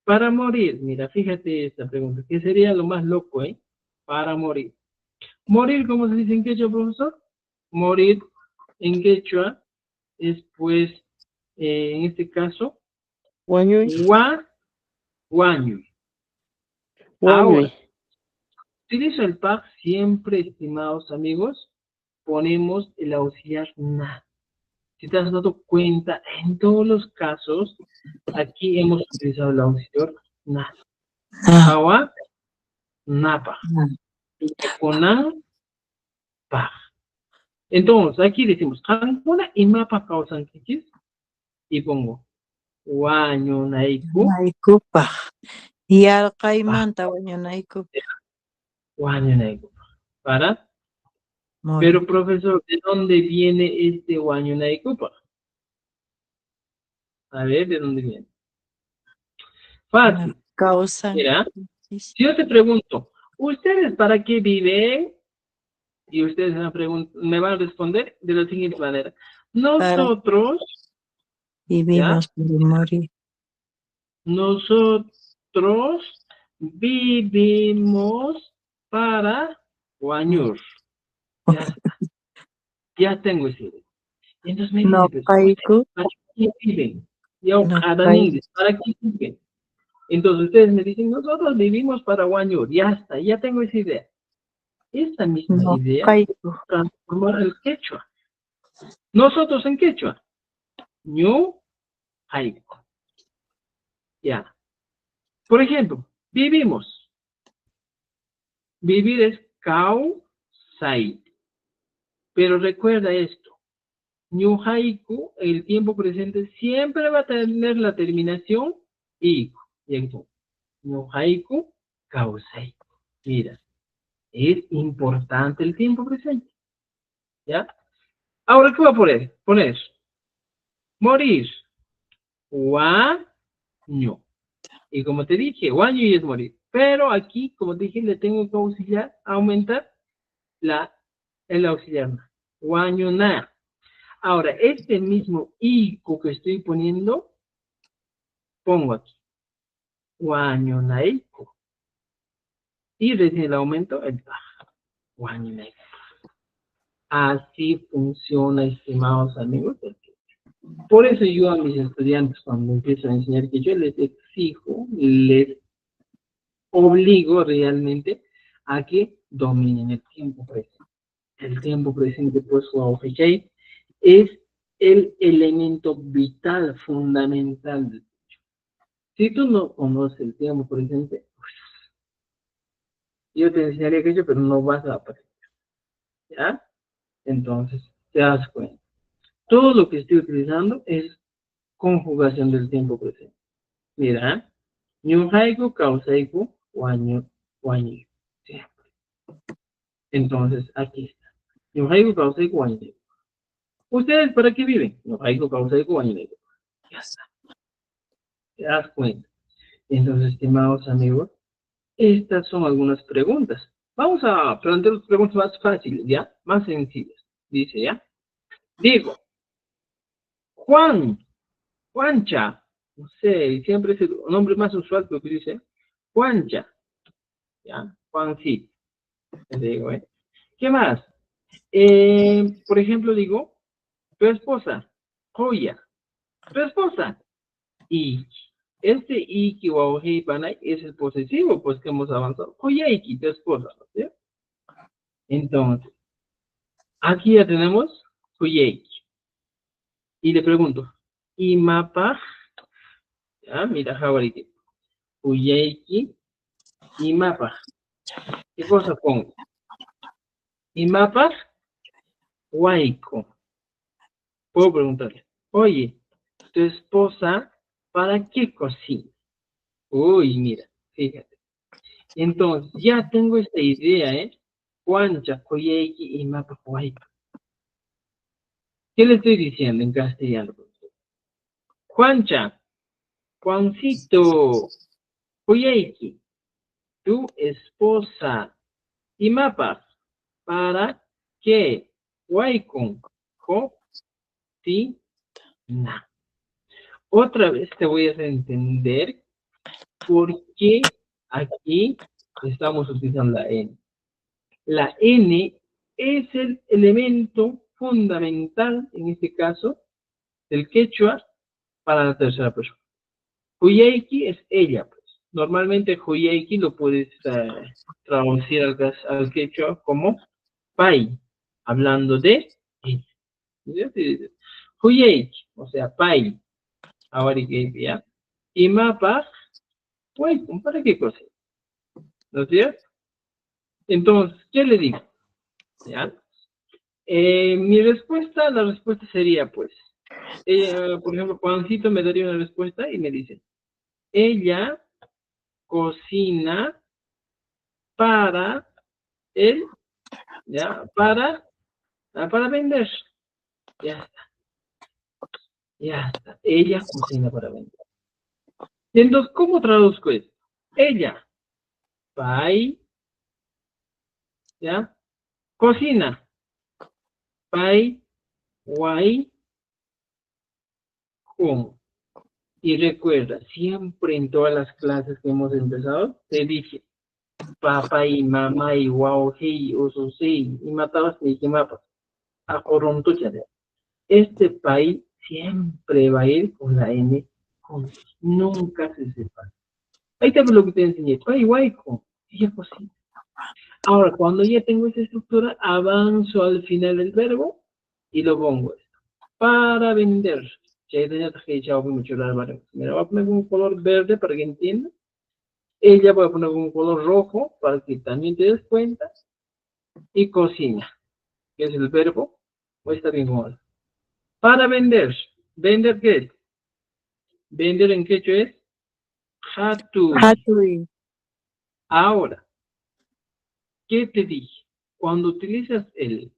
Para morir, mira, fíjate esta pregunta, ¿qué sería lo más loco, Para morir. Morir, ¿cómo se dice en quechua, profesor? Morir en quechua es, pues, en este caso, Guanyuy. guañuy. Ahora, utilizo el PAC siempre, estimados amigos, ponemos el auxiliar na. Si te has dado cuenta, en todos los casos, aquí hemos utilizado el auxiliar na. Hawa, napa. Conan, pa. Entonces, aquí decimos, Hankuna y mapa causan kichis. Y pongo, wañunaiku, Naikupaq. Yarqaymanta wañunayku. wañunaiku. Para. Muy Pero, profesor, ¿de dónde viene este wañunaiku? A ver, ¿de dónde viene? Fácil. causan. Mira, si yo te pregunto, ¿ustedes para qué viven? Y ustedes me van a responder de la siguiente manera. Nosotros, Vivimos por morir. nosotros vivimos para Guañur. Ya está. Ya tengo ese idea. Entonces me No dice, pues, caigo. ¿para qué viven? Yauq'adaninguis, ¿para qué sirve? Entonces ustedes me dicen, nosotros vivimos para Guanyur, ya está, ya tengo esa idea. Esta misma No idea, caigo. transformar al quechua. Nosotros en quechua, ñu haiku. Ya. Por ejemplo, vivimos. Vivir es kau sai. Pero recuerda esto. Ñu haiku, el tiempo presente, siempre va a tener la terminación iku. Y entonces, ñu haiku, kau sai. Mira, es importante el tiempo presente. ¿Ya? Ahora, ¿qué va a poner? Poner morir. Guaño. Y como te dije, guaño y es morir. Pero aquí, como te dije, le tengo que auxiliar, aumentar el auxiliar. Guaño na. Ahora, este mismo ico que estoy poniendo, pongo aquí. Guaño na ico. Y recién el aumento, el baja. Guaño na ico. Así funciona, estimados amigos. Por eso yo a mis estudiantes, cuando empiezo a enseñar que yo les exijo, les obligo realmente a que dominen el tiempo presente. El tiempo presente, pues, es el elemento vital, fundamental. Si tú no conoces el tiempo presente, pues, yo te enseñaría que yo, pero no vas a aprender. ¿Ya? Entonces, te das cuenta. Todo lo que estoy utilizando es conjugación del tiempo presente. Mira, ñuhaiku, kausaiku, wañu, wañu. Siempre. Entonces, aquí está. Ñuhaiku, kausaiku, wañu. ¿Ustedes para qué viven? Ñuhaiku, kausaiku, wañu. Ya está. ¿Te das cuenta? Entonces, estimados amigos, estas son algunas preguntas. Vamos a plantear las preguntas más fáciles, ¿ya? Más sencillas. Dice, ¿ya? Digo, Juancha, no sé, siempre es el nombre más usual que dice, Juancha, ¿ya? Juancito, te digo, ¿eh? ¿Qué más? Por ejemplo, digo, tu esposa, Joya, tu esposa, y este Iki o Panay es el posesivo, pues que hemos avanzado. Joya Iki, tu esposa, ¿no es cierto? Entonces, aquí ya tenemos Joya Iki. Y le pregunto, ¿y mapa? Ya, mira, Javariti. Joya Iki y mapa. ¿Qué cosa pongo? Y mapas, Waiko. Puedo preguntarle, oye, tu esposa, ¿para qué cocina? Uy, mira, fíjate. Entonces, ya tengo esta idea, ¿eh? Juancha, Koyeiki y Mapa Waiko. ¿Qué le estoy diciendo en castellano? Juancha, Juancito, Koyeiki, tu esposa y Mapa, ¿para qué? Waikon, cocina. Otra vez te voy a hacer entender por qué aquí estamos utilizando la N. La N es el elemento fundamental, en este caso, del quechua para la tercera persona. Huyeiki es ella, pues. Normalmente Huyeiki lo puedes traducir al quechua como pai, hablando de ella. Huyeiki, o sea, pai, abarikeiki, ¿ya? Y mapa, pues, ¿para qué cosa? ¿No es cierto? Entonces, ¿qué le digo? ¿Ya? La respuesta sería, pues, por ejemplo, Juancito me daría una respuesta y me dice, ella cocina para él, ¿ya? Para vender. Ya está. Ya está. Ella cocina para vender. Y entonces, ¿cómo traduzco esto? Ella, pai, ¿ya? Cocina, pai, guay, con. Y recuerda, siempre en todas las clases que hemos empezado, te dije, papá y mamá y guau, hey, oso, sí, y matabas y que mapas. A Coronto, este país siempre va a ir con la N juntos, nunca se separan. Ahí está lo que te enseñé, pai, guayco, ella cocina. Ahora, cuando ya tengo esa estructura, avanzo al final del verbo y lo pongo esto. Para vender. Mira, voy a poner un color verde para que entienda. Ella voy a poner un color rojo para que también te des cuenta. Y cocina, que es el verbo. O está bien como para vender. ¿Vender qué es? Vender en quechua es hatui. Hatui. Ahora, ¿qué te dije? Cuando utilizas el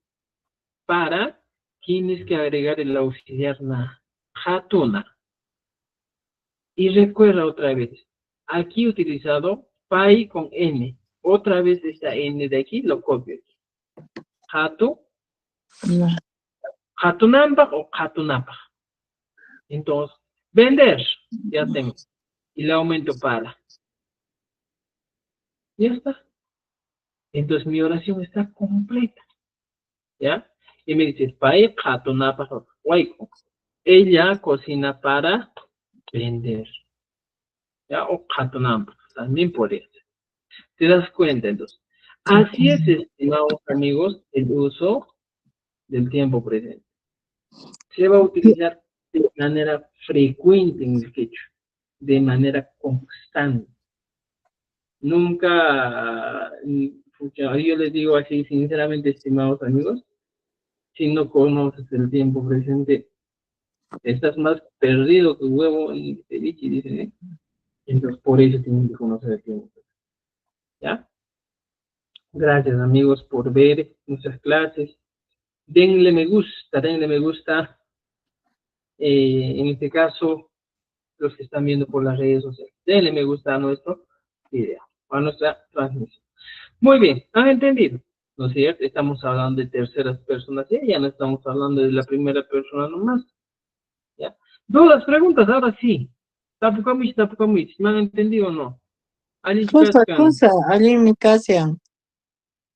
para, tienes que agregar el auxiliar na, hatuna. Y recuerda otra vez, aquí he utilizado pai con n. Otra vez esta n de aquí lo copio. Hatu, No. hatunamba o hatunapa. Entonces, vender, ya tengo. Y le aumento para. Ya está. Entonces mi oración está completa. ¿Ya? Y me dices, pai hatunapa huayco. Ella cocina para vender. ¿Ya? O hatunamba. También por eso. ¿Te das cuenta entonces? Así es, estimados amigos, el uso del tiempo presente. Se va a utilizar de manera frecuente en el quechua, de manera constante. Nunca, yo les digo así sinceramente, estimados amigos, si no conoces el tiempo presente, estás más perdido que huevo en el ceviche, dicen, ¿eh? Entonces por eso tienen que conocer el tiempo presente. ¿Ya? Gracias amigos por ver nuestras clases. Denle me gusta, en este caso, los que están viendo por las redes sociales. Denle me gusta a nuestro video, a nuestra transmisión. Muy bien, ¿han entendido? ¿No es cierto? Estamos hablando de terceras personas, ya no estamos hablando de la primera persona nomás. ¿Ya? Dudas, preguntas, ahora sí. Tapucamuich, ¿me han entendido o no? Cosa, alguien me casa.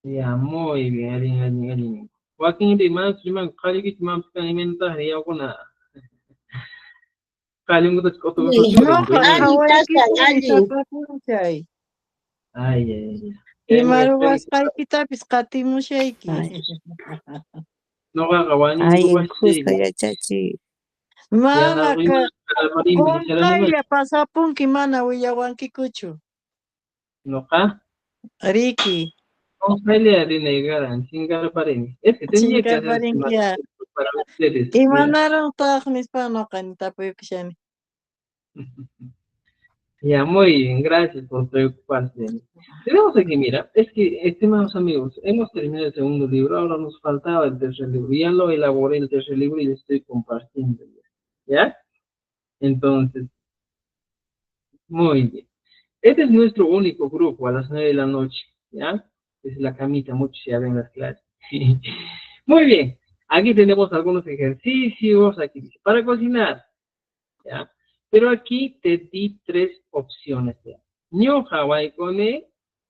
Ya, muy bien, alguien. Joaquín de más, man, Khalid, man, alimenta, ya, una. Khalid, un poco Ay. Y marugas kaykitapis qatimushayki. No va a ganar Ay, ningún justo ya chachi. Mana ka konkaya pasapunki mana willawankikuchu. No ca. Riki. Vamos a de negar, sin paredes. Es que tenía que hacer Chinkarparinkiya. para ustedes. Imanaron taqnispano kanitapuyukshani. Ya, muy bien, gracias por preocuparse de mí. Tenemos aquí, mira, es que, estimados amigos, hemos terminado el segundo libro, ahora nos faltaba el tercer libro. Ya lo elaboré el tercer libro y lo estoy compartiendo. ¿Ya? Entonces, muy bien. Este es nuestro único grupo a las 9 de la noche, ¿ya? Es la camita, muchos ya ven las clases. Muy bien. Aquí tenemos algunos ejercicios, aquí dice, para cocinar, ¿ya? Pero aquí te di 3 opciones, ¿ya? Ñoja, waikone,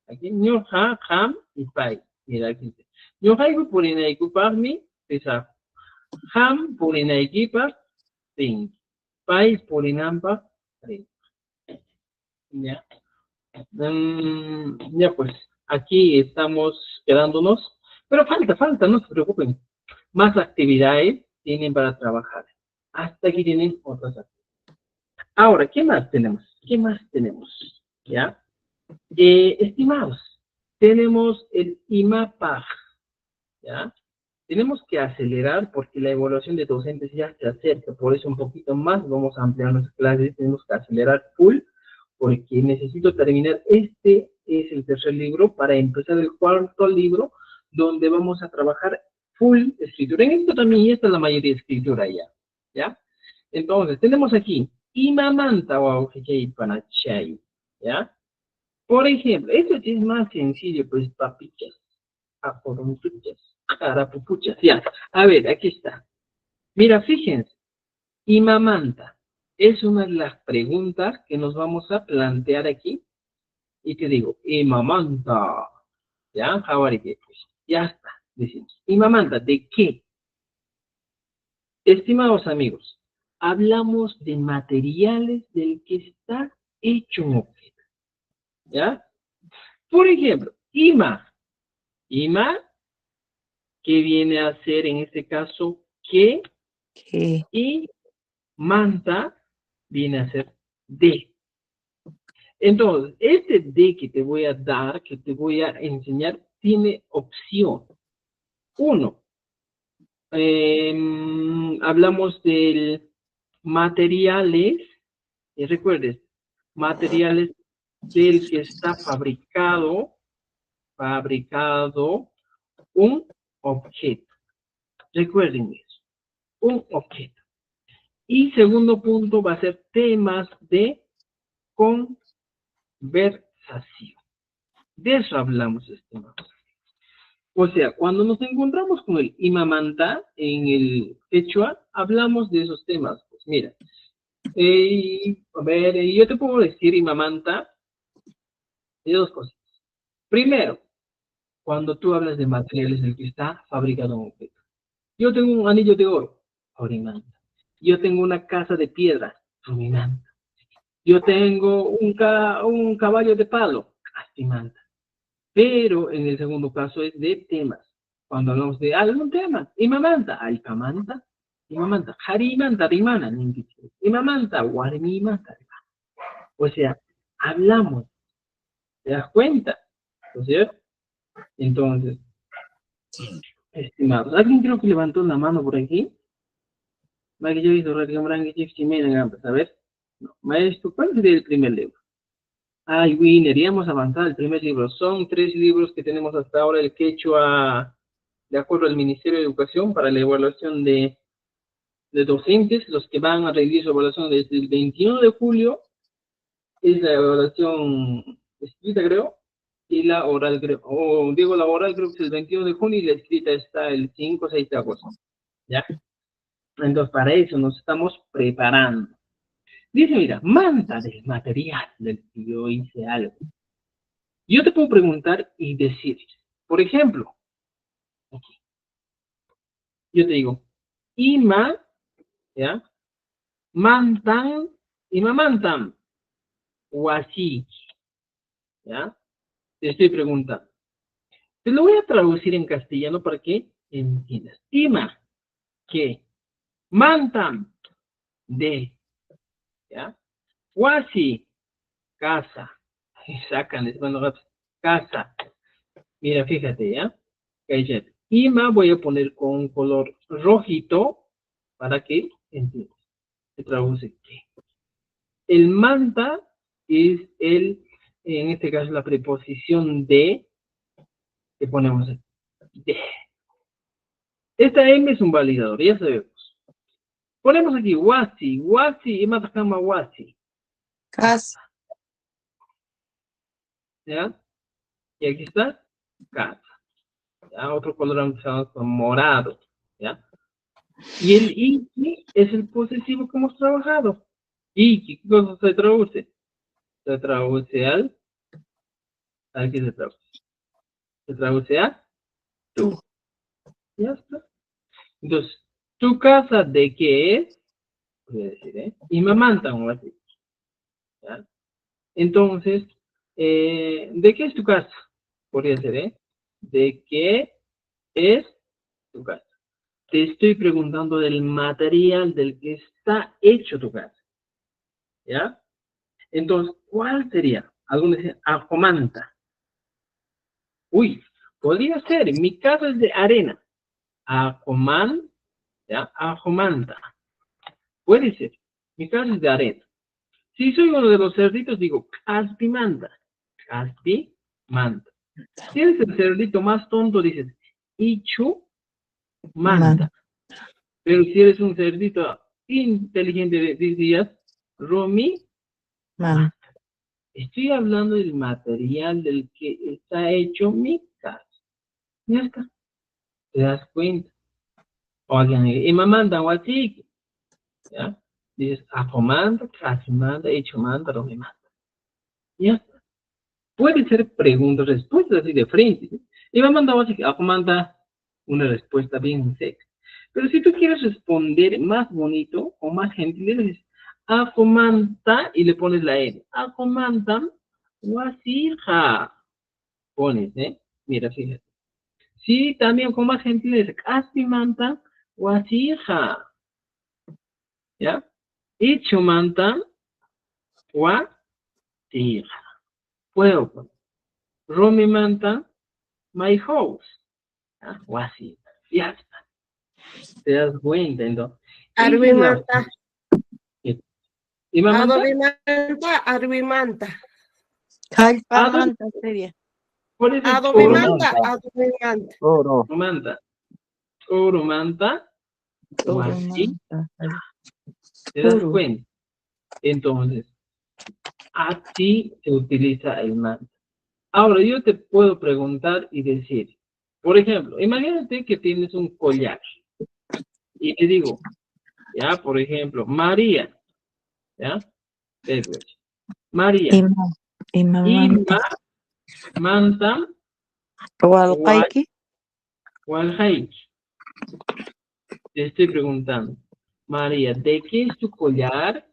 aquí, ñoja, ham y pai. Mira, aquí dice. Ñoja, purina parmi, pesa. Ham, purina par, ping. Pai, purinampa, ring. ¿Ya? Ya pues, aquí estamos quedándonos, pero falta, no se preocupen. Más actividades tienen para trabajar. Hasta aquí tienen otras actividades. Ahora, ¿qué más tenemos? ¿Ya? Estimados, tenemos el IMAPAG, ¿ya? Tenemos que acelerar porque la evaluación de docentes ya se acerca, por eso un poquito más vamos a ampliar nuestras clases, tenemos que acelerar full, porque necesito terminar, este es el tercer libro, para empezar el cuarto libro, donde vamos a trabajar full escritura. En esto también ya está la mayoría de escritura ya, ¿ya? Entonces, tenemos aquí, Imamanta o Panachay, ¿ya? Por ejemplo, esto es más sencillo, pues papichas, aporontuchas, carapupuchas, ya. A ver, aquí está. Mira, fíjense, Imamanta es una de las preguntas que nos vamos a plantear aquí. Y te digo, Imamanta, ¿ya? Javarike, pues, ya está, decimos. Imamanta, ¿de qué? Estimados amigos, hablamos de materiales del que está hecho un objeto. ¿Ya? Por ejemplo, ima. Ima, que viene a ser en este caso que, ¿Qué? y manta viene a ser de. Entonces, este de que te voy a dar, que te voy a enseñar, tiene opción. Uno, hablamos de materiales, y recuerdes, materiales del que está fabricado un objeto. Recuerden eso, un objeto. Y segundo punto va a ser temas de conversación. De eso hablamos, estimados. O sea, cuando nos encontramos con el imamanta en el quechua, hablamos de esos temas. Pues mira, a ver, yo te puedo decir imamanta de dos cosas. Primero, cuando tú hablas de materiales del que está fabricado un objeto. Yo tengo un anillo de oro, orimanta. Yo tengo una casa de piedra, orimanta. Yo tengo un caballo de palo, astimanta. Pero en el segundo caso es de temas. Cuando hablamos de algún tema, imamanta, alpamanta, imamanta, harimanta, rimana, imamanta, guarimimanta. O sea, hablamos, ¿te das cuenta? ¿No es cierto? Entonces, estimados, ¿alguien creo que levantó la mano por aquí? A ver, no. Maestro, ¿cuál sería el primer libro? Ay, Winner, íbamos a avanzar el primer libro. Son 3 libros que tenemos hasta ahora, el quechua, de acuerdo al Ministerio de Educación, para la evaluación de docentes, los que van a rendir su evaluación desde el 21 de julio, es la evaluación escrita, creo, y la oral, creo, o digo, la oral creo que es el 21 de junio y la escrita está el 5 o 6 de agosto, ¿ya? Entonces, para eso nos estamos preparando. Dice, mira, manta del material del que yo hice algo. Yo te puedo preguntar y decir, por ejemplo, aquí, yo te digo, ima, ¿ya? Mantan, ima mantan, o así, ¿ya? Te estoy preguntando. Te lo voy a traducir en castellano para que entiendas. Ima, que, mantan, de, ¿ya? Wasi, casa. Sacan, bueno, casa. Mira, fíjate, ¿ya? Cállate. Ima voy a poner con un color rojito para que entiendas. Se traduce que. El manta es en este caso, la preposición de, que ponemos aquí, de. Esta M es un validador, ya sabemos. Ponemos aquí wasi, wasi, y matakama wasi. Casa. ¿Ya? Y aquí está, casa. ¿Ya? Otro color morado. ¿Ya? Y el iki es el posesivo que hemos trabajado. Iki, ¿qué cosa se traduce? Se traduce ¿a qué se traduce? Se traduce a tú. Ya está. Entonces, ¿tu casa de qué es? Voy a decir, ¿eh? Y me mandan así. ¿Ya? Entonces, ¿de qué es tu casa? Podría ser, ¿eh? ¿De qué es tu casa? Te estoy preguntando del material del que está hecho tu casa. ¿Ya? Entonces, ¿cuál sería? Algunos dicen, ajomanta. Uy, podría ser, mi casa es de arena. Ajomán, ¿ya? Ajomanta. Puede ser, mi casa es de arena. Si soy uno de los cerditos, digo, caspimanta. Caspimanta. Si eres el cerdito más tonto, dices, ichu manta. Pero si eres un cerdito inteligente, dirías, romi Man. Estoy hablando del material del que está hecho mi casa. Ya está. ¿Te das cuenta? O alguien dice, y me mandan o así. ¿Ya? Dices, afomanda, casi manda, hecho manda, no me manda. Ya está. Puede ser preguntas, respuestas así de frente. ¿Sí? Y me mandan así, afomanda, una respuesta bien seca. Pero si tú quieres responder más bonito o más gentil, le dices, Akomanta, y le pones la N. Akomantam, wasija. Pones, ¿eh? Mira, fíjate. Sí, también con más gentil, le dices, Aspimanta, wasija. ¿Ya? Ichumanta, wasija. Puedo poner. Romimanta, my house. ¿Ya? Wasija. Ya está. ¿Te das cuenta, entonces? Esa es la- Arvimanta, ¿Y mamanta? Adovimanta, Arvimanta. Kalpamanta sería. ¿Cuál es el Adovimanta, Oromanta. Adovimanta. Oro. Oromanta? Oromanta, o así, Oromanta. ¿te das Oro. cuenta? Entonces, así se utiliza el manta. Ahora, yo te puedo preguntar y decir, por ejemplo, imagínate que tienes un collar y te digo, ya, por ejemplo, María, ya, después, María, Ima. Imamanta. Ima, Manta, Walqaiki. Walhaik. Te estoy preguntando, María, ¿de qué es tu collar?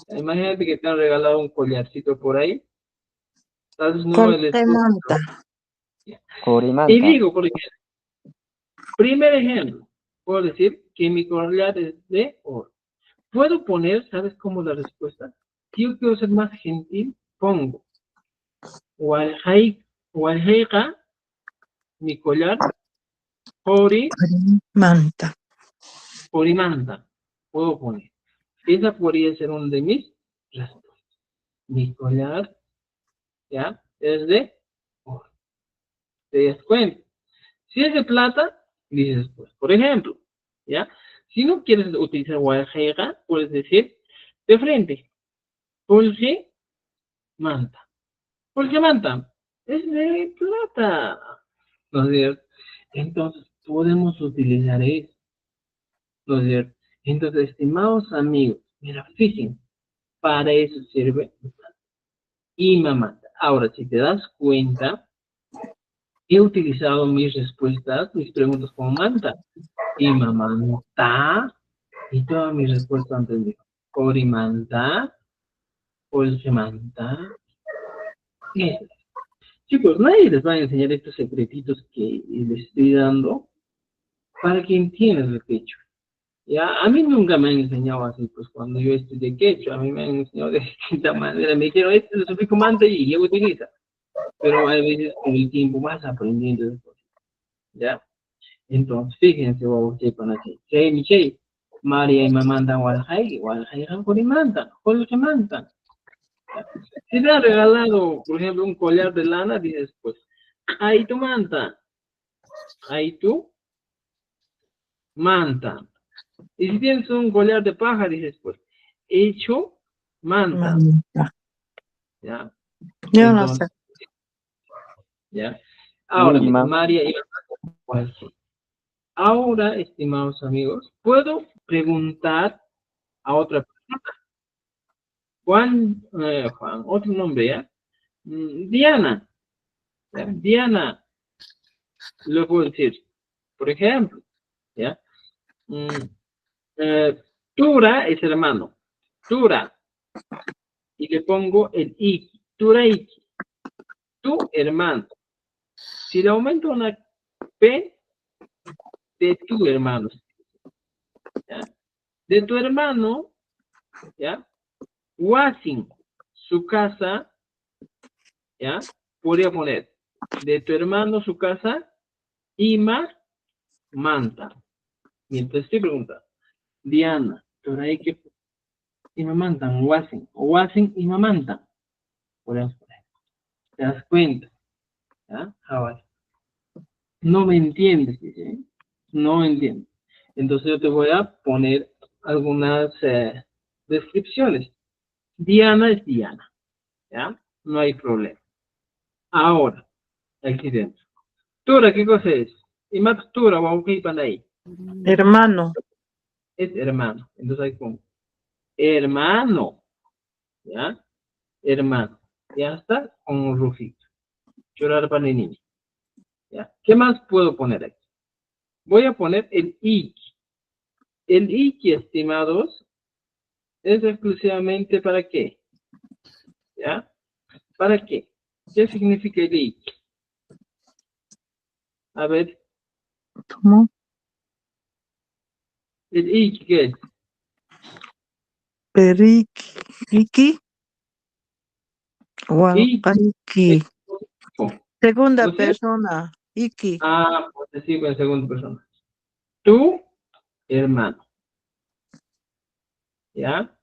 Imagínate que te han regalado un collarcito por ahí. Tal vez no el esposo. Coltemanta. Y Corimanta. digo, por ejemplo, primer ejemplo, puedo decir que mi collar es de oro. Puedo poner, ¿sabes cómo la respuesta? Si yo quiero ser más gentil, pongo Walheika, mi collar, Hori, Manta. Horimanta. Puedo poner. Esa podría ser una de mis respuestas. Mi collar, ¿ya? Es de oro. ¿Te das cuenta? Si es de plata, dices, pues, por ejemplo, ¿ya? Si no quieres utilizar Walheika, puedes decir de frente, Pulge Manta. Pulge Manta es de plata. ¿No es cierto? Entonces, podemos utilizar eso. ¿No es cierto? Entonces, estimados amigos, mira, fíjense, para eso sirve y mamanta. Ahora, si te das cuenta, he utilizado mis respuestas, mis preguntas como manta. Y mamanta, y todas mis respuestas han entendido. Corimanta, Olgemanta. Eso. Chicos, nadie les va a enseñar estos secretitos que les estoy dando para que entiendan el quechua. Ya, a mí nunca me han enseñado así, pues cuando yo estudié quechua, a mí me han enseñado de distinta manera. Me dijeron, este es el sufijo manta y yo utiliza. Pero a veces con el tiempo vas aprendiendo después. ¿Ya? Entonces, fíjense, vamos a con así. Che, mi che, María y mamanda Walhai, Walhai Corimanta, Olgemanta. Si te han regalado, por ejemplo, un collar de lana, dices, pues, ahí tu manta, ahí tu manta. Y si tienes un collar de paja, dices, pues, hecho manta. Manta. ¿Ya? Yo no sé. Entonces, ¿ya? Ahora, Lima. María y mamanda, ahora, estimados amigos, puedo preguntar a otra persona. Juan, otro nombre, ¿ya? Diana. ¿Ya? Diana, lo puedo decir, por ejemplo, ¿ya? Mm, Tura es hermano, Tura, y le pongo el iki, Turaiki, tu hermano. Si le aumento una P, de tu hermano, ¿ya? De tu hermano, ¿ya? Wasin, su casa, ¿ya? Podría poner, de tu hermano, su casa, Ima, Manta. Mientras estoy preguntando, Diana, Turaiki, y mamantan, Wasin y mamantan. Podemos poner. ¿Te das cuenta? ¿Ya? Ahora, no me entiendes, dice, ¿eh? No entiendes. Entonces yo te voy a poner algunas descripciones. Diana es Diana, ¿ya? No hay problema. Ahora, aquí dentro. Tura, ¿qué cosa es? Y más Tura, vamos a ir para ahí. Hermano. Es hermano. Entonces ahí pongo. Hermano, ¿ya? Hermano. Ya está con un rufito. Llorar para el niño. ¿Ya? ¿Qué más puedo poner aquí? Voy a poner el ik. El iki, estimados, es exclusivamente ¿para qué? ¿Ya? ¿Para qué? ¿Qué significa el iki? A ver, ¿Cómo? el iki, ¿qué es? Periki. Iki. Hualqaiki. Segunda ¿No es cierto? persona. Iki. Pues sí, en segunda persona. Tu hermano. ¿Ya?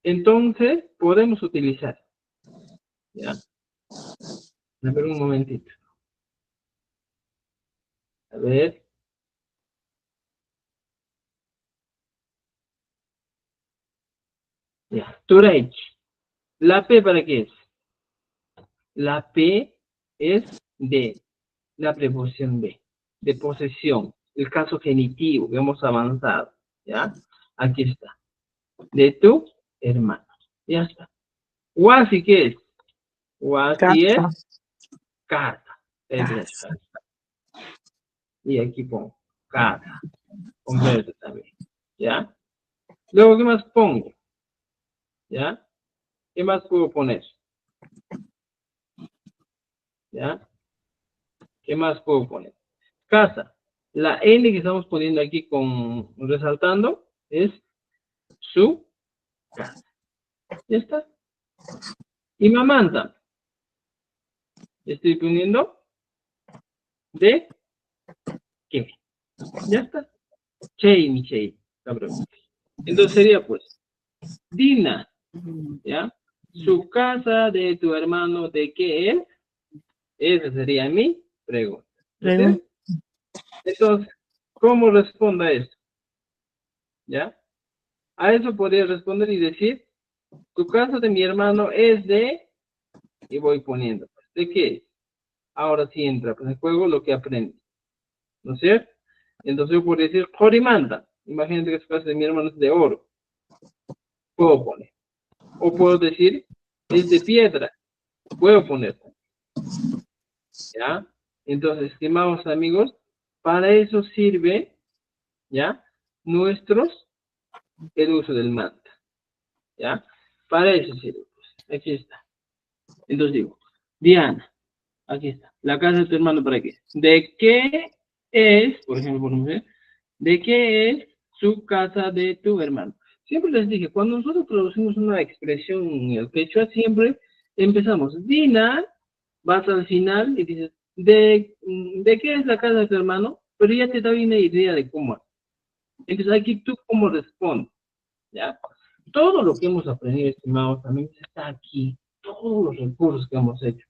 Entonces, podemos utilizar. ¿Ya? A ver, un momentito. A ver. Ya. Tureich. ¿La P para qué es? La P es de la preposición de posesión. El caso genitivo que hemos avanzado. ¿Ya? Aquí está. De tu hermano. Ya está. Wasi, ¿qué es? Wasi Casa. es casa. Casa. Y aquí pongo casa. Con verde también. ¿Ya? Luego, ¿qué más pongo? ¿Ya? ¿Qué más puedo poner? ¿Ya? ¿Qué más puedo poner? Casa. La N que estamos poniendo aquí con resaltando es su casa. ¿Ya está? Y mamanta. Estoy poniendo de qué. ¿Ya está? Chey, mi chey. Cabrón. Entonces sería pues, Dina. ¿Ya? Su casa de tu hermano, ¿de qué es? Esa sería mi pregunta. Pregunta. ¿Sí? Entonces, ¿cómo responda esto? ¿Ya? A eso podría responder y decir, tu casa de mi hermano es de, y voy poniendo, ¿de qué es? Ahora sí entra pues, en juego lo que aprende, ¿no es cierto? Entonces yo podría decir, Jorimanta, imagínate que su casa de mi hermano es de oro, puedo poner. O puedo decir, es de piedra, puedo poner. ¿Ya? Entonces, estimados amigos, para eso sirve, ¿ya? El uso del manta, ¿ya? Para eso sirve, pues. Aquí está. Entonces digo, Diana, aquí está. La casa de tu hermano, ¿para qué? ¿De qué es, por ejemplo, de qué es su casa de tu hermano? Siempre les dije, cuando nosotros producimos una expresión en el quechua, siempre empezamos, Dina, vas al final y dices, ¿de qué es la casa de tu hermano? Pero ya te da una idea de cómo. Entonces aquí tú cómo respondes, ¿ya? Todo lo que hemos aprendido, estimados amigos, está aquí. Todos los recursos que hemos hecho.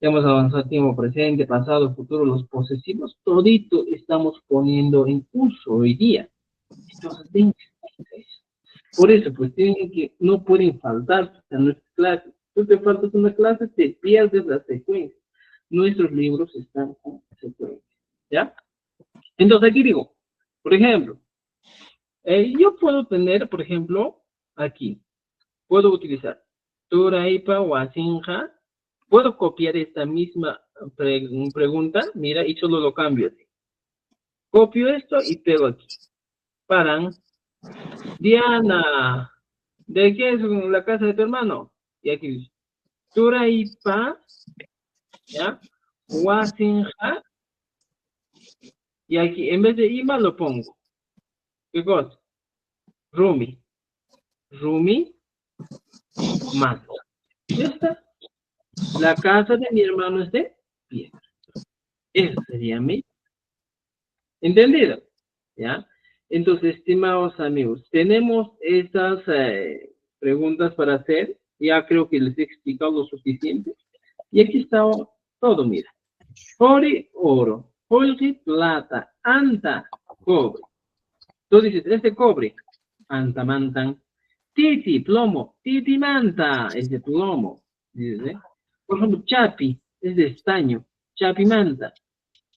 Hemos avanzado tiempo presente, pasado, futuro, los posesivos, todito estamos poniendo en curso hoy día. Entonces, por eso, pues no pueden faltar a nuestras clases. Tú te faltas una clase, te pierdes la secuencia. Nuestros libros están con secuencia, ¿ya? Entonces aquí digo, por ejemplo, yo puedo tener, por ejemplo, aquí, puedo utilizar Turaipa o Asinja. Puedo copiar esta misma pregunta, mira, y solo lo cambio así. Copio esto y pego aquí. Paran. Diana, ¿de qué es la casa de tu hermano? Y aquí dice, Turaipa, ¿ya? Wasinja. Y aquí, en vez de Ima, lo pongo. ¿Qué cosa? Rumi. Rumi, más. Ya está. La casa de mi hermano es de piedra. Eso sería mi. ¿Entendido? ¿Ya? Entonces, estimados amigos, tenemos estas preguntas para hacer. Ya creo que les he explicado lo suficiente. Y aquí está todo, mira. Jori, oro. Jori, plata. Anta, cobre. Tú dices, este cobre. Anta, mantan. Titi, plomo. Titi, manta. Es de plomo. Dices, ¿eh? Por ejemplo, chapi. Es de estaño. Chapi, manta.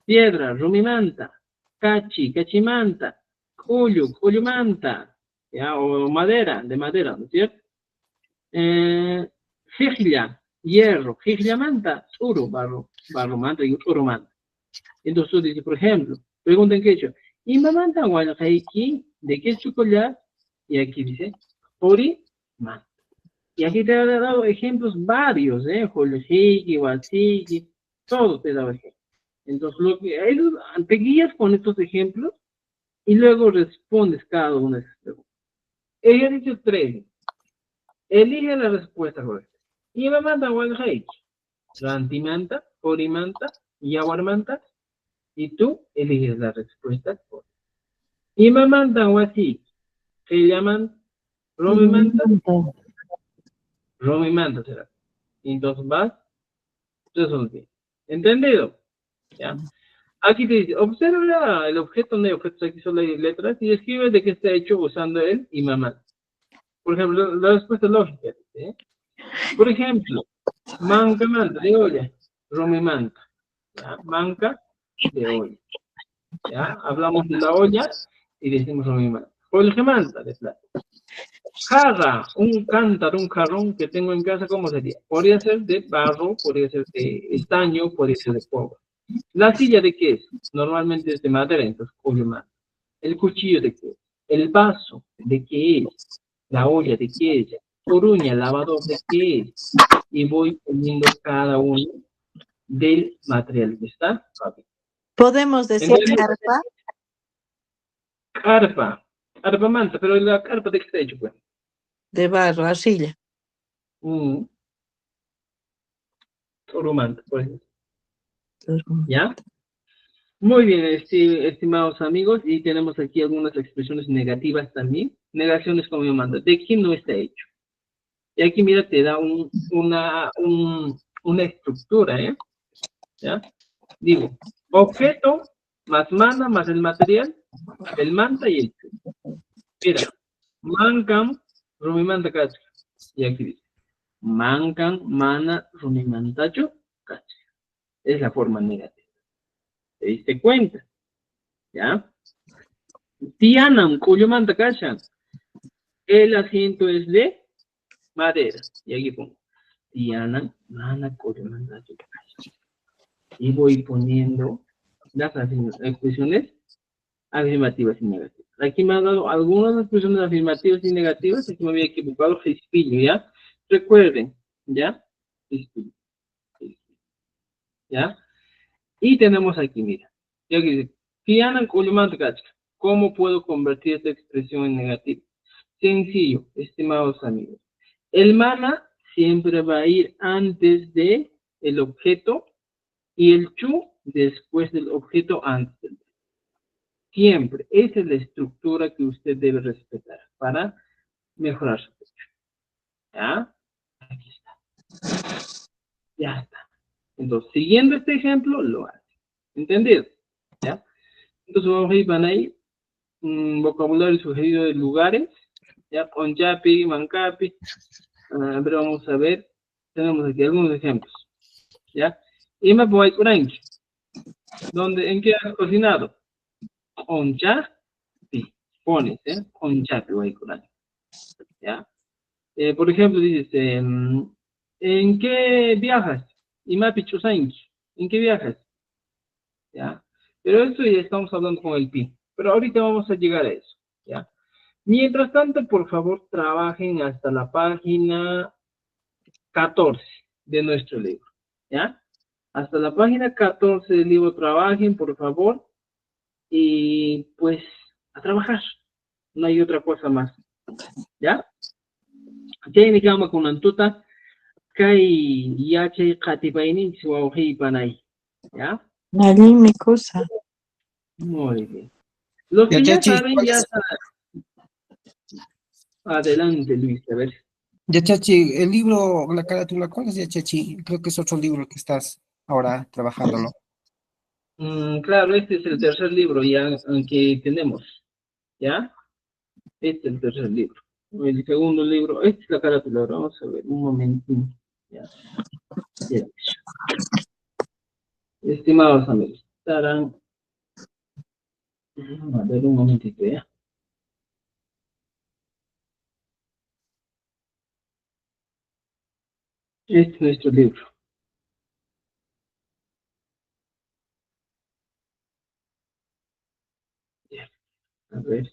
Piedra, rumimanta. Cachi, cachimanta. Julio manta. ¿Ya? O madera, de madera, ¿no es cierto? Jijlia, hierro. Jijlia manta. Uro, barro manta y uro manta. Entonces tú dices, por ejemplo, pregunta en quechua, Y me mandan Walhaiki, ¿de qué chocolate? Y aquí dice, Ori, man. Y aquí te he dado ejemplos varios, Holheiki, Wasiki, todo te he dado ejemplos. Entonces, te guías con estos ejemplos y luego respondes cada una de esas preguntas. Ella ha dicho 3. Elige la respuesta correcta. Y me manda Walhaiki, Rantimanta, Orimanta, Yawarmanta, y tú eliges la respuesta correcta. Y me mandan así, se llaman Romimanta, Romimanta será. Entonces vas, resolver. ¿Entendido? ¿Ya? Aquí te dice, observa el objeto, no hay objetos, aquí solo hay letras, y escribe de qué está hecho usando el y mamá. Por ejemplo, la respuesta lógica. ¿Sí? Por ejemplo, manca manta de olla, romimanta. ¿Ya? Manca de olla. ¿Ya? Hablamos de la olla y decimos romimanta. Manta de plata. Jarra, un cántaro, un jarrón que tengo en casa, ¿cómo sería? Podría ser de barro, podría ser de estaño, podría ser de cobre. La silla de qué es? Normalmente es de madera, entonces manta. El cuchillo de qué es? El vaso de qué es? La olla de qué es? Oruña, lavador de qué es? Y voy poniendo cada uno del material que está. ¿Podemos decir carpa? Carpa, carpa manta, pero la carpa de qué está hecho, pues. De barro, arcilla. Manta, por ejemplo. ¿Ya? Muy bien, estimados amigos, y tenemos aquí algunas expresiones negativas también. Negaciones como yo mando. ¿De quién no está hecho? Y aquí, mira, te da una estructura, ¿eh? ¿Ya? Digo, objeto más mana más el material, el manta y el chulo. Mira, mancan, rumimanta cacho. Y aquí dice, mancan, mana, rumimantacho, cacho. Es la forma negativa. ¿Te diste cuenta? ¿Ya? Tianan, cuyo manta cachan. El asiento es de madera. Y aquí pongo, Tianan, mana, cuyo manta cachan. Y voy poniendo las expresiones afirmativas y negativas. Aquí me han dado algunas expresiones afirmativas y negativas. Aquí me había equivocado, Fispillo, ¿ya? Recuerden, ¿ya? Fispillo, ¿ya? Y tenemos aquí, mira. Y aquí dice, Tianan, cuyo manta cachan. ¿Cómo puedo convertir esta expresión en negativa? Sencillo, estimados amigos. El mana siempre va a ir antes de el objeto y el chu después del objeto antes del verbo. Siempre. Esa es la estructura que usted debe respetar para mejorar su texto. ¿Ya? Aquí está. Ya está. Entonces, siguiendo este ejemplo, lo hace. ¿Entendido? ¿Ya? Entonces, vamos a ir, van a ir vocabulario sugerido de lugares. ¿Ya? Onchapi, Mancapi. Pero vamos a ver. Tenemos aquí algunos ejemplos. ¿Ya? Ima Boaykuranchi. ¿En qué has cocinado? Onchapi. Pones, Onchapi Boaykuranchi. ¿Ya? Por ejemplo, dices, ¿en qué viajas? Imapi Chusanki. ¿En qué viajas? ¿Ya? Pero esto ya estamos hablando con el pi. Pero ahorita vamos a llegar a eso. ¿Ya? Mientras tanto, por favor, trabajen hasta la página 14 de nuestro libro. ¿Ya? Hasta la página 14 del libro trabajen, por favor. Y pues, a trabajar. No hay otra cosa más. ¿Ya? Tiene que con una tuta. Kay yache katipainin siwauhi panay. ¿Ya? Allí mi cosa. Muy bien. Los Ya, que ya Chachi, saben, ya saben. Adelante, Luis, a ver. ya, Chachi, el libro, la carátula, ¿cuál es ya, Chachi? Creo que es otro libro que estás ahora trabajando, ¿no? Claro, este es el tercer libro ya que tenemos. ¿Ya? Este es el tercer libro. El segundo libro, esta es la carátula. Vamos a ver, un momentito. ¿Ya? Ya. Estimados amigos, estarán. A ver, un momentito, ¿ya? Este es nuestro libro. Ya. A ver,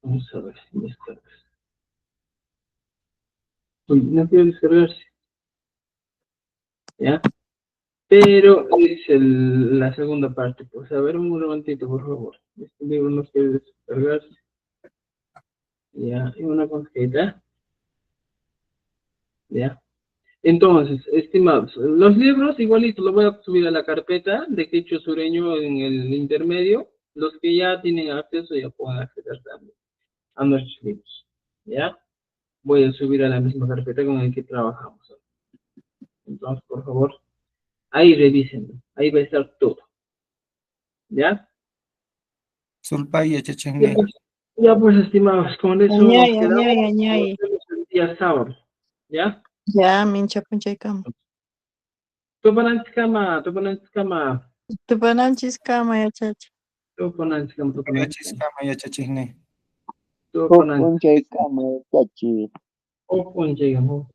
vamos a ver si descargas. Uy, no quiero descargarse. ¿Ya? Pero es la segunda parte. Pues a ver, un momentito, por favor. Este libro no quiere descargarse. Ya, y una cosita. Ya. Entonces, estimados, los libros igualito los voy a subir a la carpeta de quechua sureño en el intermedio. Los que ya tienen acceso ya pueden acceder también a nuestros libros. ¿Ya? Voy a subir a la misma carpeta con el que trabajamos. Entonces, por favor, ahí revisen. Ahí va a estar todo. ¿Ya? Sulpaya chachengue. Ya pues, estimados, con eso Añay, nos quedamos. añay, añay. Nos vemos el día sábado. ¿Ya? Ya, mincha punchaykama. Tupananchikama. Tupananchis kama ya chacha. Tupananchikama. Yachis kama yachachingne. Tupananchikama. Puncha y cama, chachi. Opunchikama.